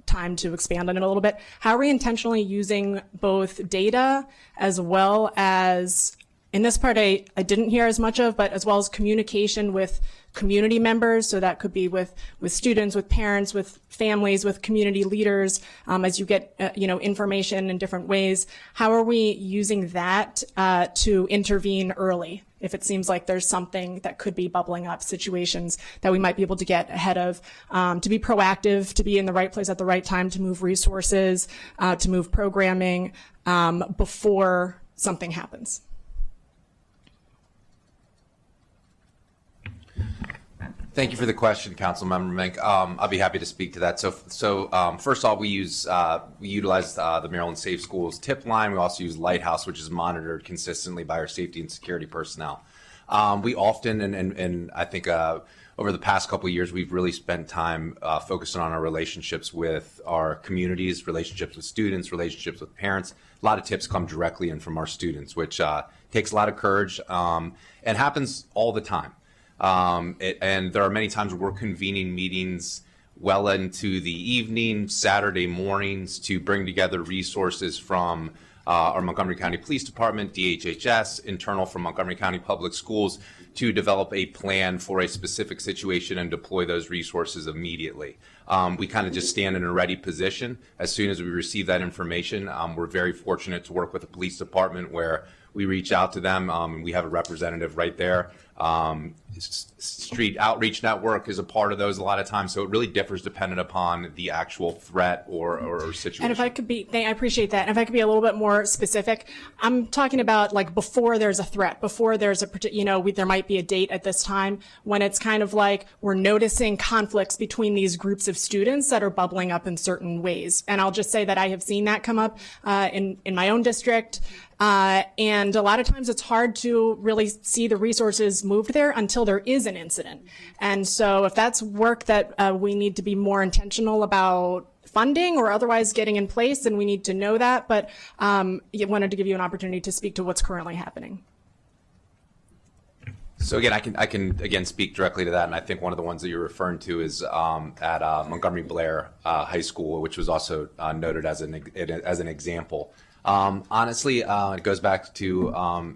time to expand on it a little bit. How are we intentionally using both data as well as, in this part I didn't hear as much of, but as well as communication with community members, so that could be with students, with parents, with families, with community leaders, as you get information in different ways. How are we using that to intervene early if it seems like there's something that could be bubbling up, situations that we might be able to get ahead of, to be proactive, to be in the right place at the right time, to move resources, to move programming before something happens? Thank you for the question, Councilmember Mink. I'll be happy to speak to that. So first of all, we utilize the Maryland Safe Schools tip line. We also use Lighthouse, which is monitored consistently by our safety and security personnel. We often, and I think over the past couple of years, we've really spent time focusing on our relationships with our communities, relationships with students, relationships with parents. A lot of tips come directly in from our students, which takes a lot of courage and happens all the time. And there are many times where we're convening meetings well into the evening, Saturday mornings, to bring together resources from our Montgomery County Police Department, DHHS, internal from Montgomery County Public Schools, to develop a plan for a specific situation and deploy those resources immediately. We kind of just stand in a ready position as soon as we receive that information. We're very fortunate to work with the police department where we reach out to them, and we have a representative right there. Street Outreach Network is a part of those a lot of times, so it really differs dependent upon the actual threat or situation. And if I could be, I appreciate that. And if I could be a little bit more specific, I'm talking about like before there's a threat, before there's a, there might be a date at this time when it's kind of like we're noticing conflicts between these groups of students that are bubbling up in certain ways. And I'll just say that I have seen that come up in my own district. And a lot of times it's hard to really see the resources moved there until there is an incident. And so if that's work that we need to be more intentional about funding or otherwise getting in place, then we need to know that. But I wanted to give you an opportunity to speak to what's currently happening. So again, I can again speak directly to that, and I think one of the ones that you're referring to is at Montgomery Blair High School, which was also noted as an example. Honestly, it goes back to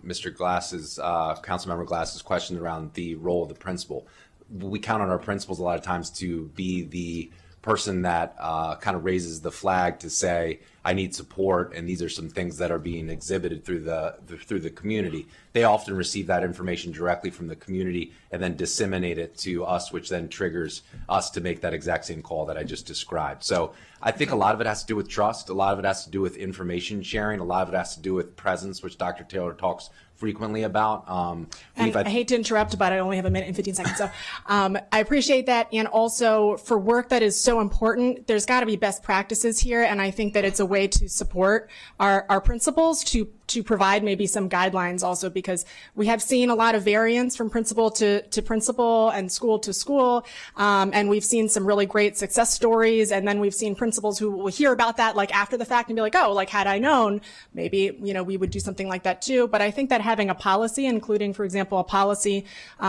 Mr. Glass's, Councilmember Glass's question around the role of the principal. We count on our principals a lot of times to be the person that kind of raises the flag to say, I need support, and these are some things that are being exhibited through the community. They often receive that information directly from the community and then disseminate it to us, which then triggers us to make that exact same call that I just described. So I think a lot of it has to do with trust. A lot of it has to do with information sharing. A lot of it has to do with presence, which Dr. Taylor talks frequently about. And I hate to interrupt, but I only have a minute and 15 seconds. So I appreciate that. And also for work that is so important, there's got to be best practices here. And I think that it's a way to support our principals to provide maybe some guidelines also, because we have seen a lot of variance from principal to principal and school to school. And we've seen some really great success stories. And then we've seen principals who will hear about that like after the fact and be like, oh, like had I known, maybe, we would do something like that too. But I think that having a policy, including, for example, a policy,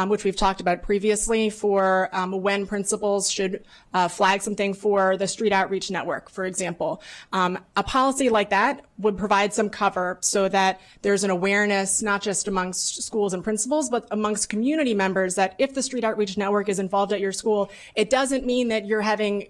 which we've talked about previously for when principals should flag something for the Street Outreach Network, for example. A policy like that would provide some cover so that there's an awareness, not just amongst schools and principals, but amongst community members that if the Street Outreach Network is involved at your school, it doesn't mean that you're having,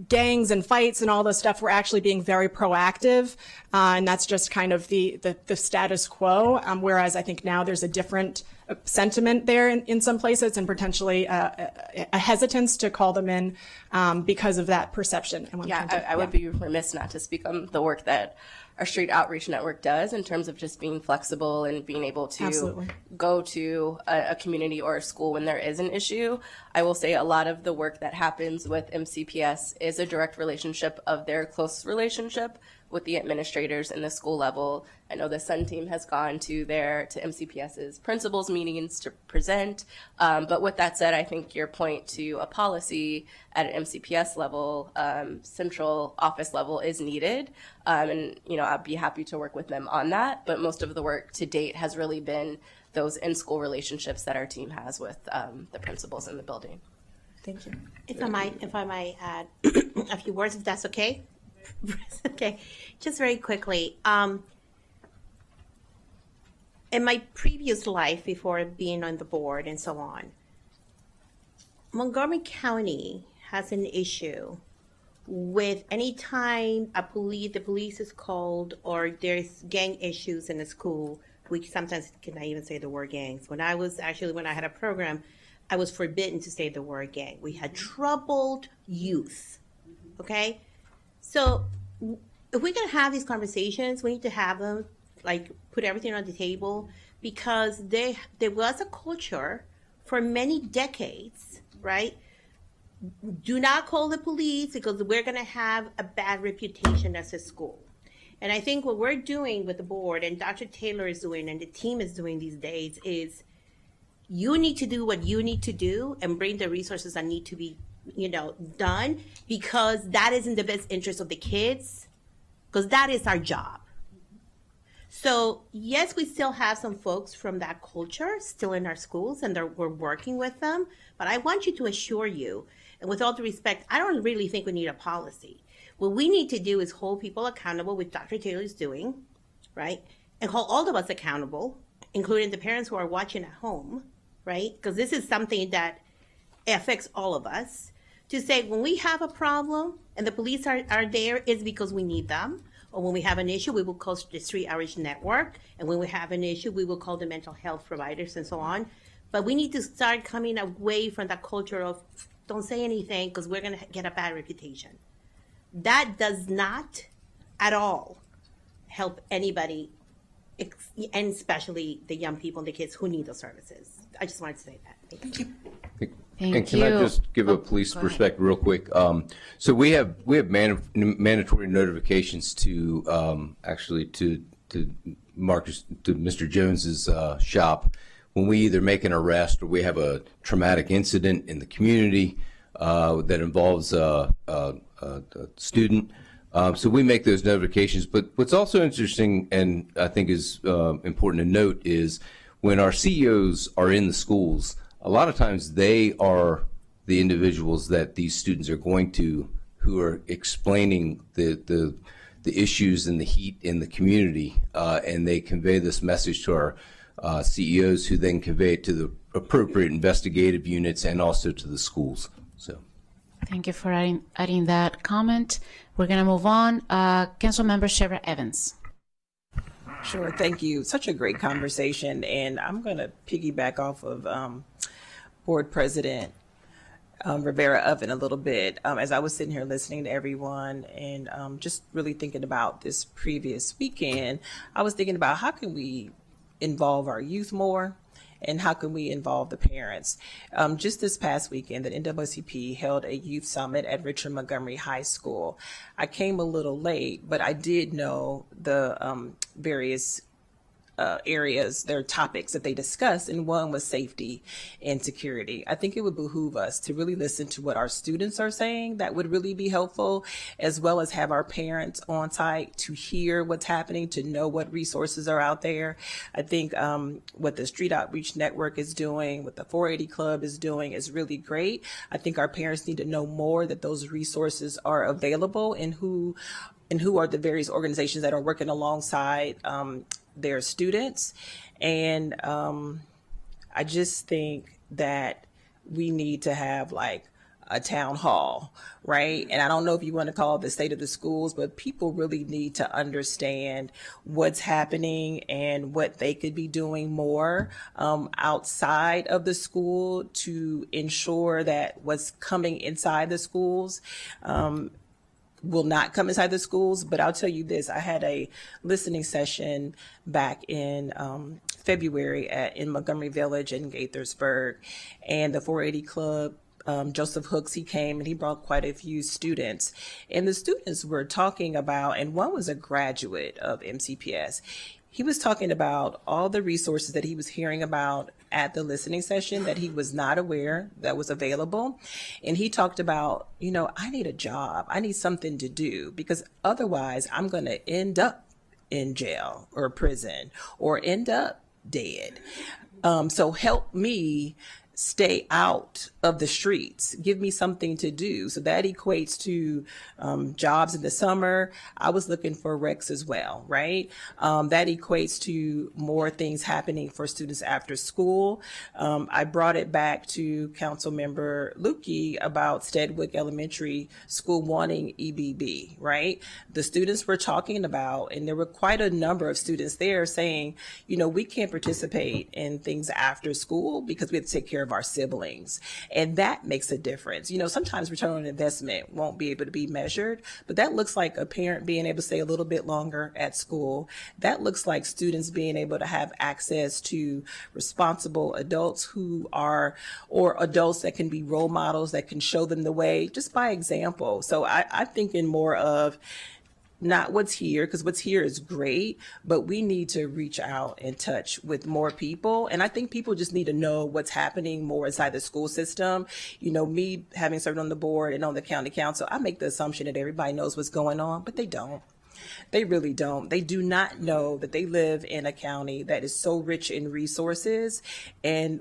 gangs and fights and all this stuff. We're actually being very proactive. And that's just kind of the status quo. Whereas I think now there's a different sentiment there in some places and potentially a hesitance to call them in because of that perception. I would be remiss not to speak on the work that our Street Outreach Network does in terms of just being flexible and being able to go to a community or a school when there is an issue. I will say a lot of the work that happens with MCPS is a direct relationship of their close relationship with the administrators in the school level. I know the Sun team has gone to MCPS's principals meetings to present. But with that said, I think your point to a policy at an MCPS level, central office level is needed. And, I'd be happy to work with them on that. But most of the work to date has really been those in-school relationships that our team has with the principals in the building. Thank you. If I might add a few words, if that's okay. Okay, just very quickly. In my previous life, before being on the board and so on, Montgomery County has an issue with any time the police is called or there's gang issues in the school. We sometimes cannot even say the word gangs. When I had a program, I was forbidden to say the word gang. We had troubled youth. Okay. So if we're going to have these conversations, we need to have them, put everything on the table, because there was a culture for many decades, right? Do not call the police because we're going to have a bad reputation as a school. And I think what we're doing with the board and Dr. Taylor is doing and the team is doing these days is you need to do what you need to do and bring the resources that need to be done, because that is in the best interest of the kids, because that is our job. So yes, we still have some folks from that culture still in our schools and we're working with them, but I want you to assure you, and with all due respect, I don't really think we need a policy. What we need to do is hold people accountable, which Dr. Taylor is doing, right? And hold all of us accountable, including the parents who are watching at home, right? Because this is something that affects all of us. To say when we have a problem and the police are there, it's because we need them. Or when we have an issue, we will call the Street Outreach Network. And when we have an issue, we will call the mental health providers and so on. But we need to start coming away from that culture of don't say anything because we're going to get a bad reputation. That does not at all help anybody, and especially the young people and the kids who need those services. I just wanted to say that. Thank you. And can I just give a police perspective real quick? So we have mandatory notifications to actually to Marcus, to Mr. Jones's shop when we either make an arrest or we have a traumatic incident in the community that involves a student. So we make those notifications. But what's also interesting and I think is important to note is when our CEOs are in the schools, a lot of times they are the individuals that these students are going to who are explaining the issues and the heat in the community, and they convey this message to our CEOs who then convey it to the appropriate investigative units and also to the schools. So, Thank you for adding that comment. We're going to move on. Councilmember Shara Evans. Sure, thank you. Such a great conversation, and I'm going to piggyback off of Board President Rivera Oven a little bit. As I was sitting here listening to everyone and just really thinking about this previous weekend, I was thinking about how can we involve our youth more and how can we involve the parents. Just this past weekend, the NAACP held a youth summit at Richard Montgomery High School. I came a little late, but I did know the various areas, their topics that they discussed, and one was safety and security. I think it would behoove us to really listen to what our students are saying. That would really be helpful, as well as have our parents on site to hear what's happening, to know what resources are out there. I think what the Street Outreach Network is doing, what the 480 Club is doing is really great. I think our parents need to know more that those resources are available and who are the various organizations that are working alongside their students. And I just think that we need to have like a town hall, right? And I don't know if you want to call it the state of the schools, but people really need to understand what's happening and what they could be doing more outside of the school to ensure that what's coming inside the schools will not come inside the schools. But I'll tell you this, I had a listening session back in February in Montgomery Village in Gaithersburg, and the 480 Club, Joseph Hooks, he came and he brought quite a few students, and the students were talking about, and one was a graduate of MCPS. He was talking about all the resources that he was hearing about at the listening session that he was not aware that was available. And he talked about, I need a job. I need something to do because otherwise I'm going to end up in jail or prison or end up dead. So help me stay out of the streets. Give me something to do. So that equates to jobs in the summer. I was looking for recs as well, right? That equates to more things happening for students after school. I brought it back to Councilmember Lukey about Steadwick Elementary School wanting EBB, right? The students were talking about, and there were quite a number of students there saying, we can't participate in things after school because we have to take care of our siblings. And that makes a difference. Sometimes return on investment won't be able to be measured, but that looks like a parent being able to stay a little bit longer at school. That looks like students being able to have access to responsible adults or adults that can be role models that can show them the way just by example. So I'm thinking more of not what's here, because what's here is great, but we need to reach out and touch with more people. And I think people just need to know what's happening more inside the school system. Me having served on the board and on the county council, I make the assumption that everybody knows what's going on, but they don't. They really don't. They do not know that they live in a county that is so rich in resources, and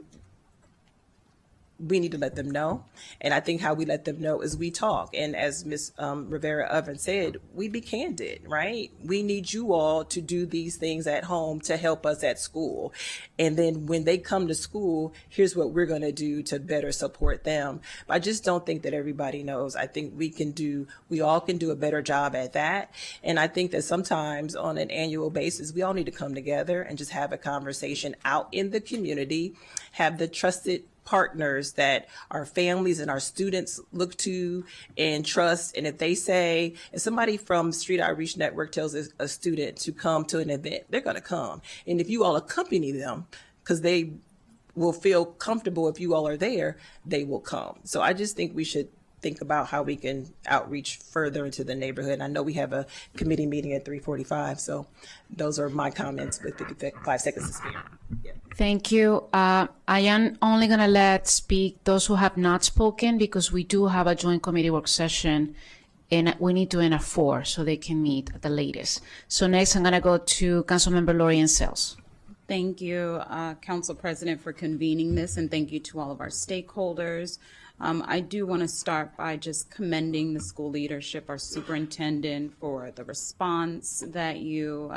we need to let them know. And I think how we let them know is we talk. And as Ms. Rivera Oven said, we be candid, right? We need you all to do these things at home to help us at school. And then when they come to school, here's what we're going to do to better support them. I just don't think that everybody knows. I think we all can do a better job at that. And I think that sometimes on an annual basis, we all need to come together and just have a conversation out in the community, have the trusted partners that our families and our students look to and trust. And if they say, if somebody from Street Outreach Network tells a student to come to an event, they're going to come. And if you all accompany them, because they will feel comfortable if you all are there, they will come. So I just think we should think about how we can outreach further into the neighborhood. I know we have a committee meeting at 3:45, so those are my comments with 55 seconds to spare. Yeah. Thank you. I am only going to let speak those who have not spoken because we do have a joint committee work session and we need to end at 4 so they can meet at the latest. So next I'm going to go to Councilmember Lori Sells. Thank you, Council President, for convening this, and thank you to all of our stakeholders. I do want to start by just commending the school leadership, our superintendent, for the response that you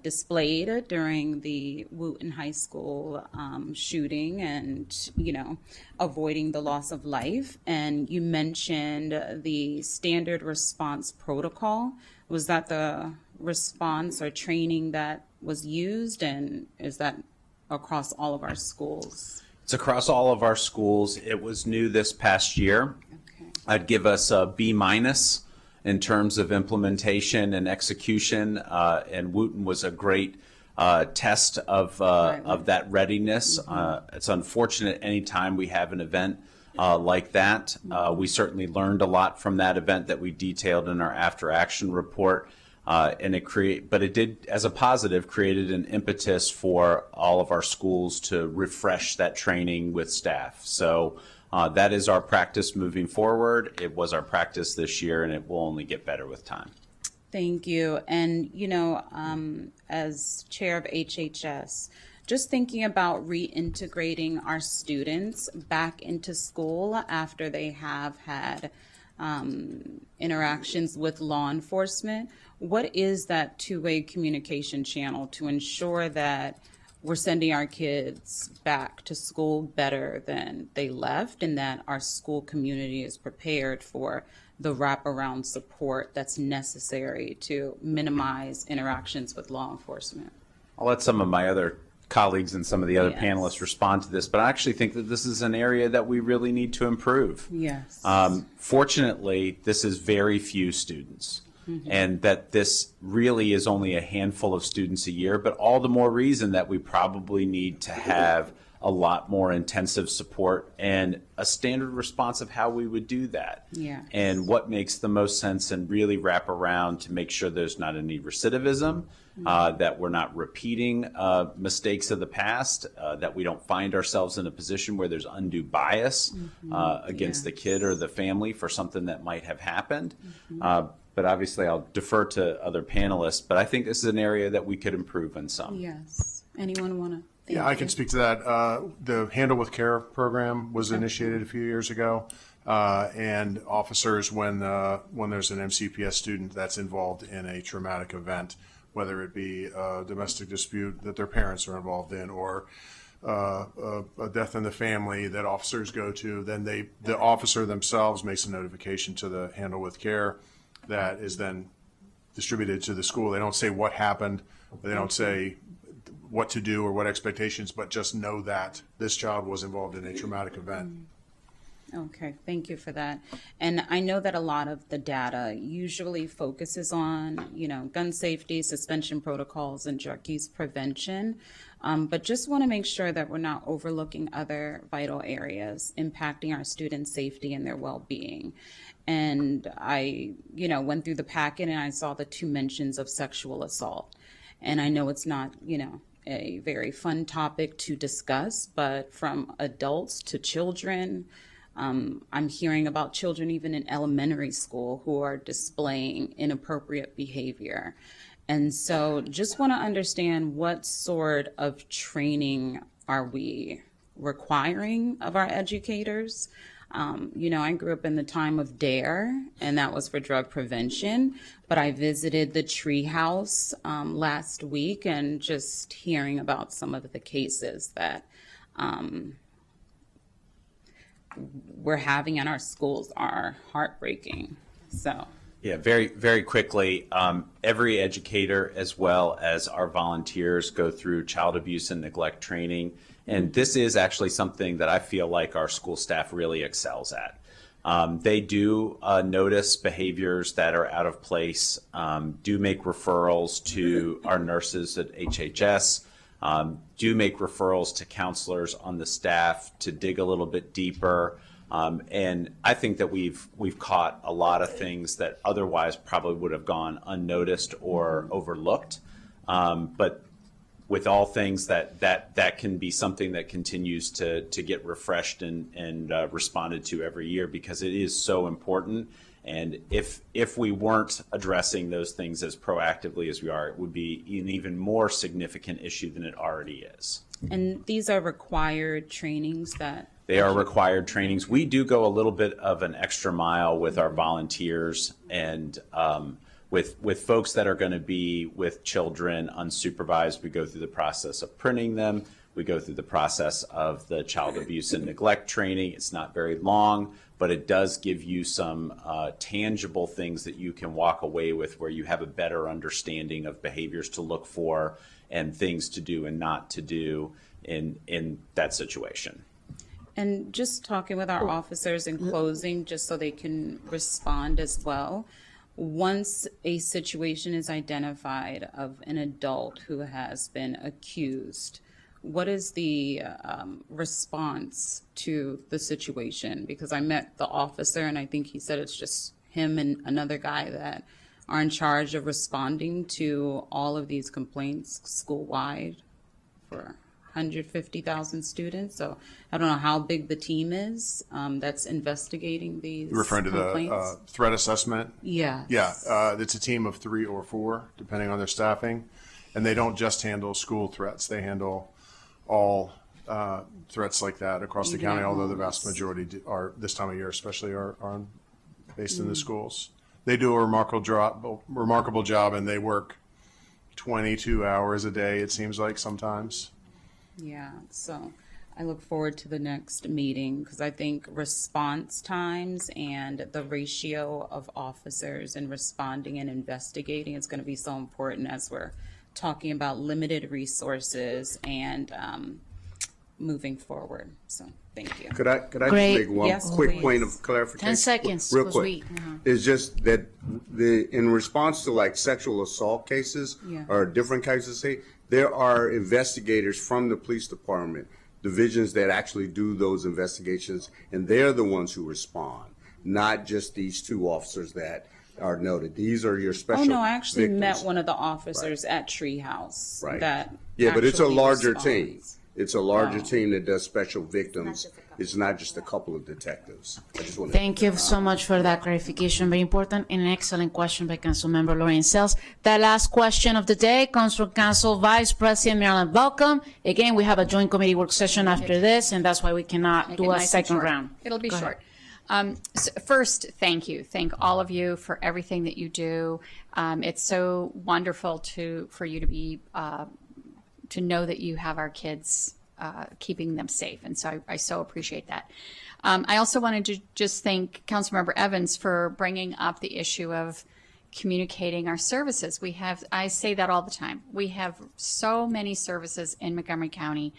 displayed during the Wooten High School shooting and, avoiding the loss of life. And you mentioned the standard response protocol. Was that the response or training that was used, and is that across all of our schools? It's across all of our schools. It was new this past year. Okay. I'd give us a B- in terms of implementation and execution, and Wooten was a great test of that readiness. It's unfortunate anytime we have an event like that. We certainly learned a lot from that event that we detailed in our after action report. And it did, as a positive, created an impetus for all of our schools to refresh that training with staff. So that is our practice moving forward. It was our practice this year, and it will only get better with time. Thank you. And, as chair of HHS, just thinking about reintegrating our students back into school after they have had interactions with law enforcement. What is that two-way communication channel to ensure that we're sending our kids back to school better than they left, and that our school community is prepared for the wraparound support that's necessary to minimize interactions with law enforcement? I'll let some of my other colleagues and some of the other panelists respond to this, but I actually think that this is an area that we really need to improve. Yes. Fortunately, this is very few students. And that this really is only a handful of students a year, but all the more reason that we probably need to have a lot more intensive support and a standard response of how we would do that. Yeah. And what makes the most sense, and really wrap around to make sure there's not any recidivism, that we're not repeating mistakes of the past, that we don't find ourselves in a position where there's undue bias against the kid or the family for something that might have happened. But obviously, I'll defer to other panelists. But I think this is an area that we could improve in some. Yes. Anyone want to? Yeah, I can speak to that. The Handle with Care program was initiated a few years ago, and officers, when there's an MCPS student that's involved in a traumatic event, whether it be a domestic dispute that their parents are involved in, or a death in the family that officers go to, then the officer themselves makes a notification to the Handle with Care that is then distributed to the school. They don't say what happened, they don't say what to do or what expectations, but just know that this child was involved in a traumatic event. Okay, thank you for that. And I know that a lot of the data usually focuses on, gun safety, suspension protocols, and drug use prevention. But just want to make sure that we're not overlooking other vital areas impacting our students' safety and their well-being. And I, went through the packet and I saw the 2 mentions of sexual assault. And I know it's not, a very fun topic to discuss, but from adults to children, I'm hearing about children even in elementary school who are displaying inappropriate behavior. And so just want to understand what sort of training are we requiring of our educators. I grew up in the time of DARE, and that was for drug prevention. But I visited the Treehouse last week, and just hearing about some of the cases that we're having in our schools are heartbreaking. So. Yeah, very, very quickly, every educator as well as our volunteers go through child abuse and neglect training. And this is actually something that I feel like our school staff really excels at. They do notice behaviors that are out of place, do make referrals to our nurses at HHS, do make referrals to counselors on the staff to dig a little bit deeper. And I think that we've caught a lot of things that otherwise probably would have gone unnoticed or overlooked. But with all things that can be something that continues to get refreshed and responded to every year, because it is so important. And if we weren't addressing those things as proactively as we are, it would be an even more significant issue than it already is. And these are required trainings that they are required trainings. We do go a little bit of an extra mile with our volunteers and with folks that are going to be with children unsupervised. We go through the process of printing them. We go through the process of the child abuse and neglect training. It's not very long, but it does give you some tangible things that you can walk away with, where you have a better understanding of behaviors to look for and things to do and not to do in that situation. And just talking with our officers in closing, just so they can respond as well. Once a situation is identified of an adult who has been accused, what is the response to the situation? Because I met the officer, and I think he said it's just him and another guy that are in charge of responding to all of these complaints school-wide for 150,000 students. So I don't know how big the team is that's investigating these You're referring to complaints. the threat assessment? Yeah. Yeah, it's a team of 3 or 4, depending on their staffing. And they don't just handle school threats. They handle all threats like that across the county, although the vast majority are, this time of year especially, are based in the schools. They do a remarkable job, and they work 22 hours a day, it seems like sometimes. Yeah, so I look forward to the next meeting, because I think response times and the ratio of officers in responding and investigating is going to be so important as we're talking about limited resources and moving forward. So thank you. Could I just Great. make one Yes, quick please. point of clarification? 10 seconds, Real because quick. we- It's just that in response to like sexual assault cases Yeah. or different cases, there are investigators from the police department, divisions that actually do those investigations, and they're the ones who respond, not just these 2 officers that are noted. These are your special Oh, no, I actually victims. met one of the officers at Treehouse. Right. That Yeah, but it's a actually larger responds. team. It's a larger Oh. team that does special victims. It's not just a couple of detectives. I just want Thank you so much for that clarification. Very important and an excellent question by Councilmember Lorraine Sells. The last question of the day comes from Council Vice President Marilyn Welcome. Again, we have a joint committee work session after this, and that's why we cannot Make do it a nice and second short. round. It'll be Go short. ahead. First, thank you. Thank all of you for everything that you do. It's so wonderful for you to be to know that you have our kids, keeping them safe, and so I so appreciate that. I also wanted to just thank Councilmember Evans for bringing up the issue of communicating our services. I say that all the time. We have so many services in Montgomery County,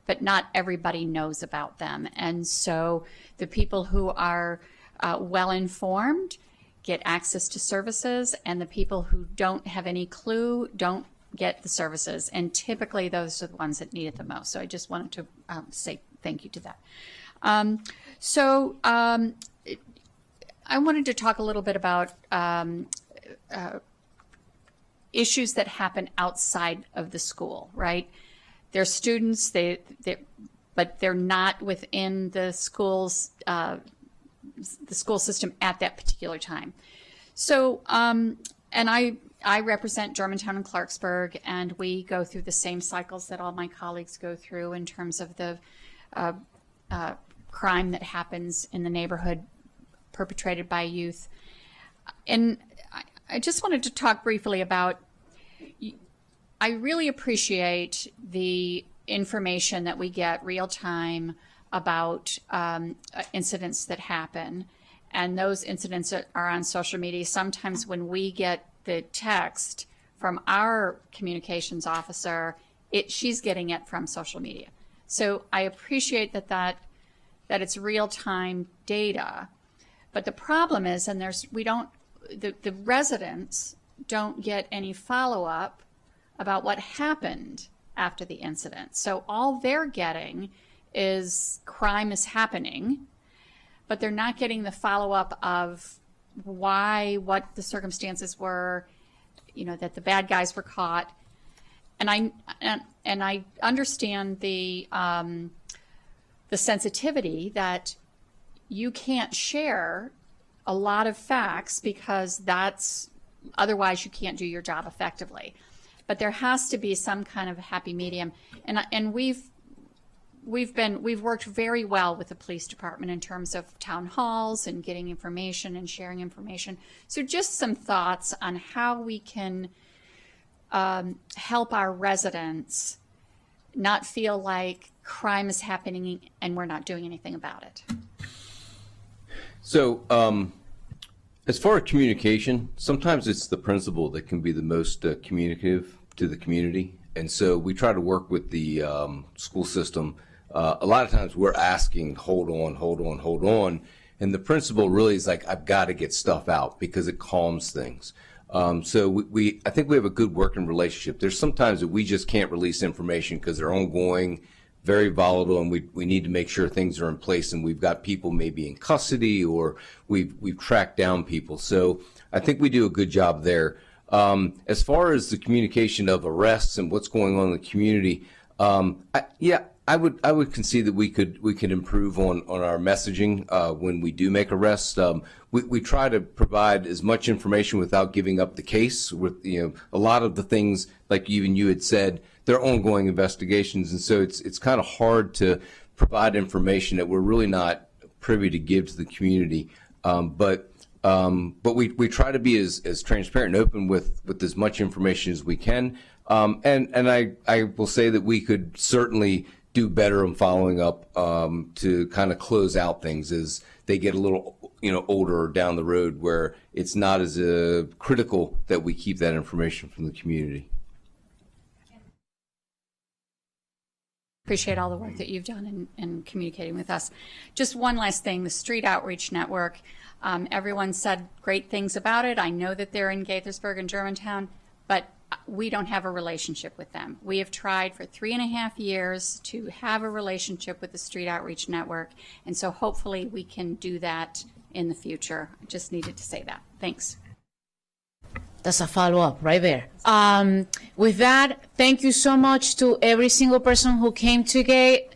but not everybody knows about them. And so the people who are well-informed get access to services, and the people who don't have any clue don't get the services. And typically those are the ones that need it the most. So I just wanted to say thank you to that. I wanted to talk a little bit about issues that happen outside of the school, right? They're students, but they're not within the school system at that particular time. So, and I represent Germantown and Clarksburg, and we go through the same cycles that all my colleagues go through in terms of the crime that happens in the neighborhood perpetrated by youth. And I just wanted to talk briefly about, I really appreciate the information that we get real time about incidents that happen. And those incidents are on social media. Sometimes when we get the text from our communications officer, she's getting it from social media. So I appreciate that it's real-time data. But the problem is, and the residents don't get any follow-up about what happened after the incident. So all they're getting is crime is happening, but they're not getting the follow-up of what the circumstances were, that the bad guys were caught. And I understand the sensitivity that you can't share a lot of facts because otherwise you can't do your job effectively. But there has to be some kind of happy medium. And we've worked very well with the police department in terms of town halls and getting information and sharing information. So just some thoughts on how we can help our residents not feel like crime is happening and we're not doing anything about it. So as far as communication, sometimes it's the principal that can be the most communicative to the community. And so we try to work with the school system. A lot of times we're asking, hold on. And the principal really is like, I've got to get stuff out because it calms things. So I think we have a good working relationship. There's sometimes that we just can't release information because they're ongoing, very volatile, and we need to make sure things are in place, and we've got people maybe in custody or we've tracked down people. So I think we do a good job there. As far as the communication of arrests and what's going on in the community, I would concede that we could improve on our messaging when we do make arrests. We try to provide as much information without giving up the case. With a lot of the things, like even you had said, they're ongoing investigations, and so it's kind of hard to provide information that we're really not privy to give to the community. But we try to be as transparent and open with as much information as we can. And I will say that we could certainly do better in following up to kind of close out things as they get a little older down the road, where it's not as critical that we keep that information from the community. Appreciate all the work that you've done in communicating with us. Just one last thing, the Street Outreach Network. Everyone said great things about it. I know that they're in Gaithersburg and Germantown, but we don't have a relationship with them. We have tried for 3.5 years to have a relationship with the Street Outreach Network, and so hopefully we can do that in the future. I just needed to say that. Thanks. That's a follow-up right there. With that, thank you so much to every single person who came today.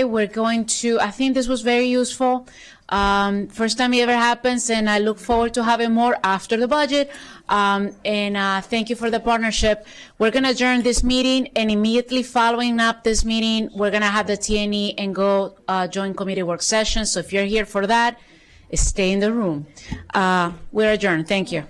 We're going to, I think this was very useful. First time it ever happens, and I look forward to having more after the budget. Thank you for the partnership. We're going to adjourn this meeting, and immediately following up this meeting, we're going to have the T&E and go join committee work session. So if you're here for that, stay in the room. We're adjourned. Thank you.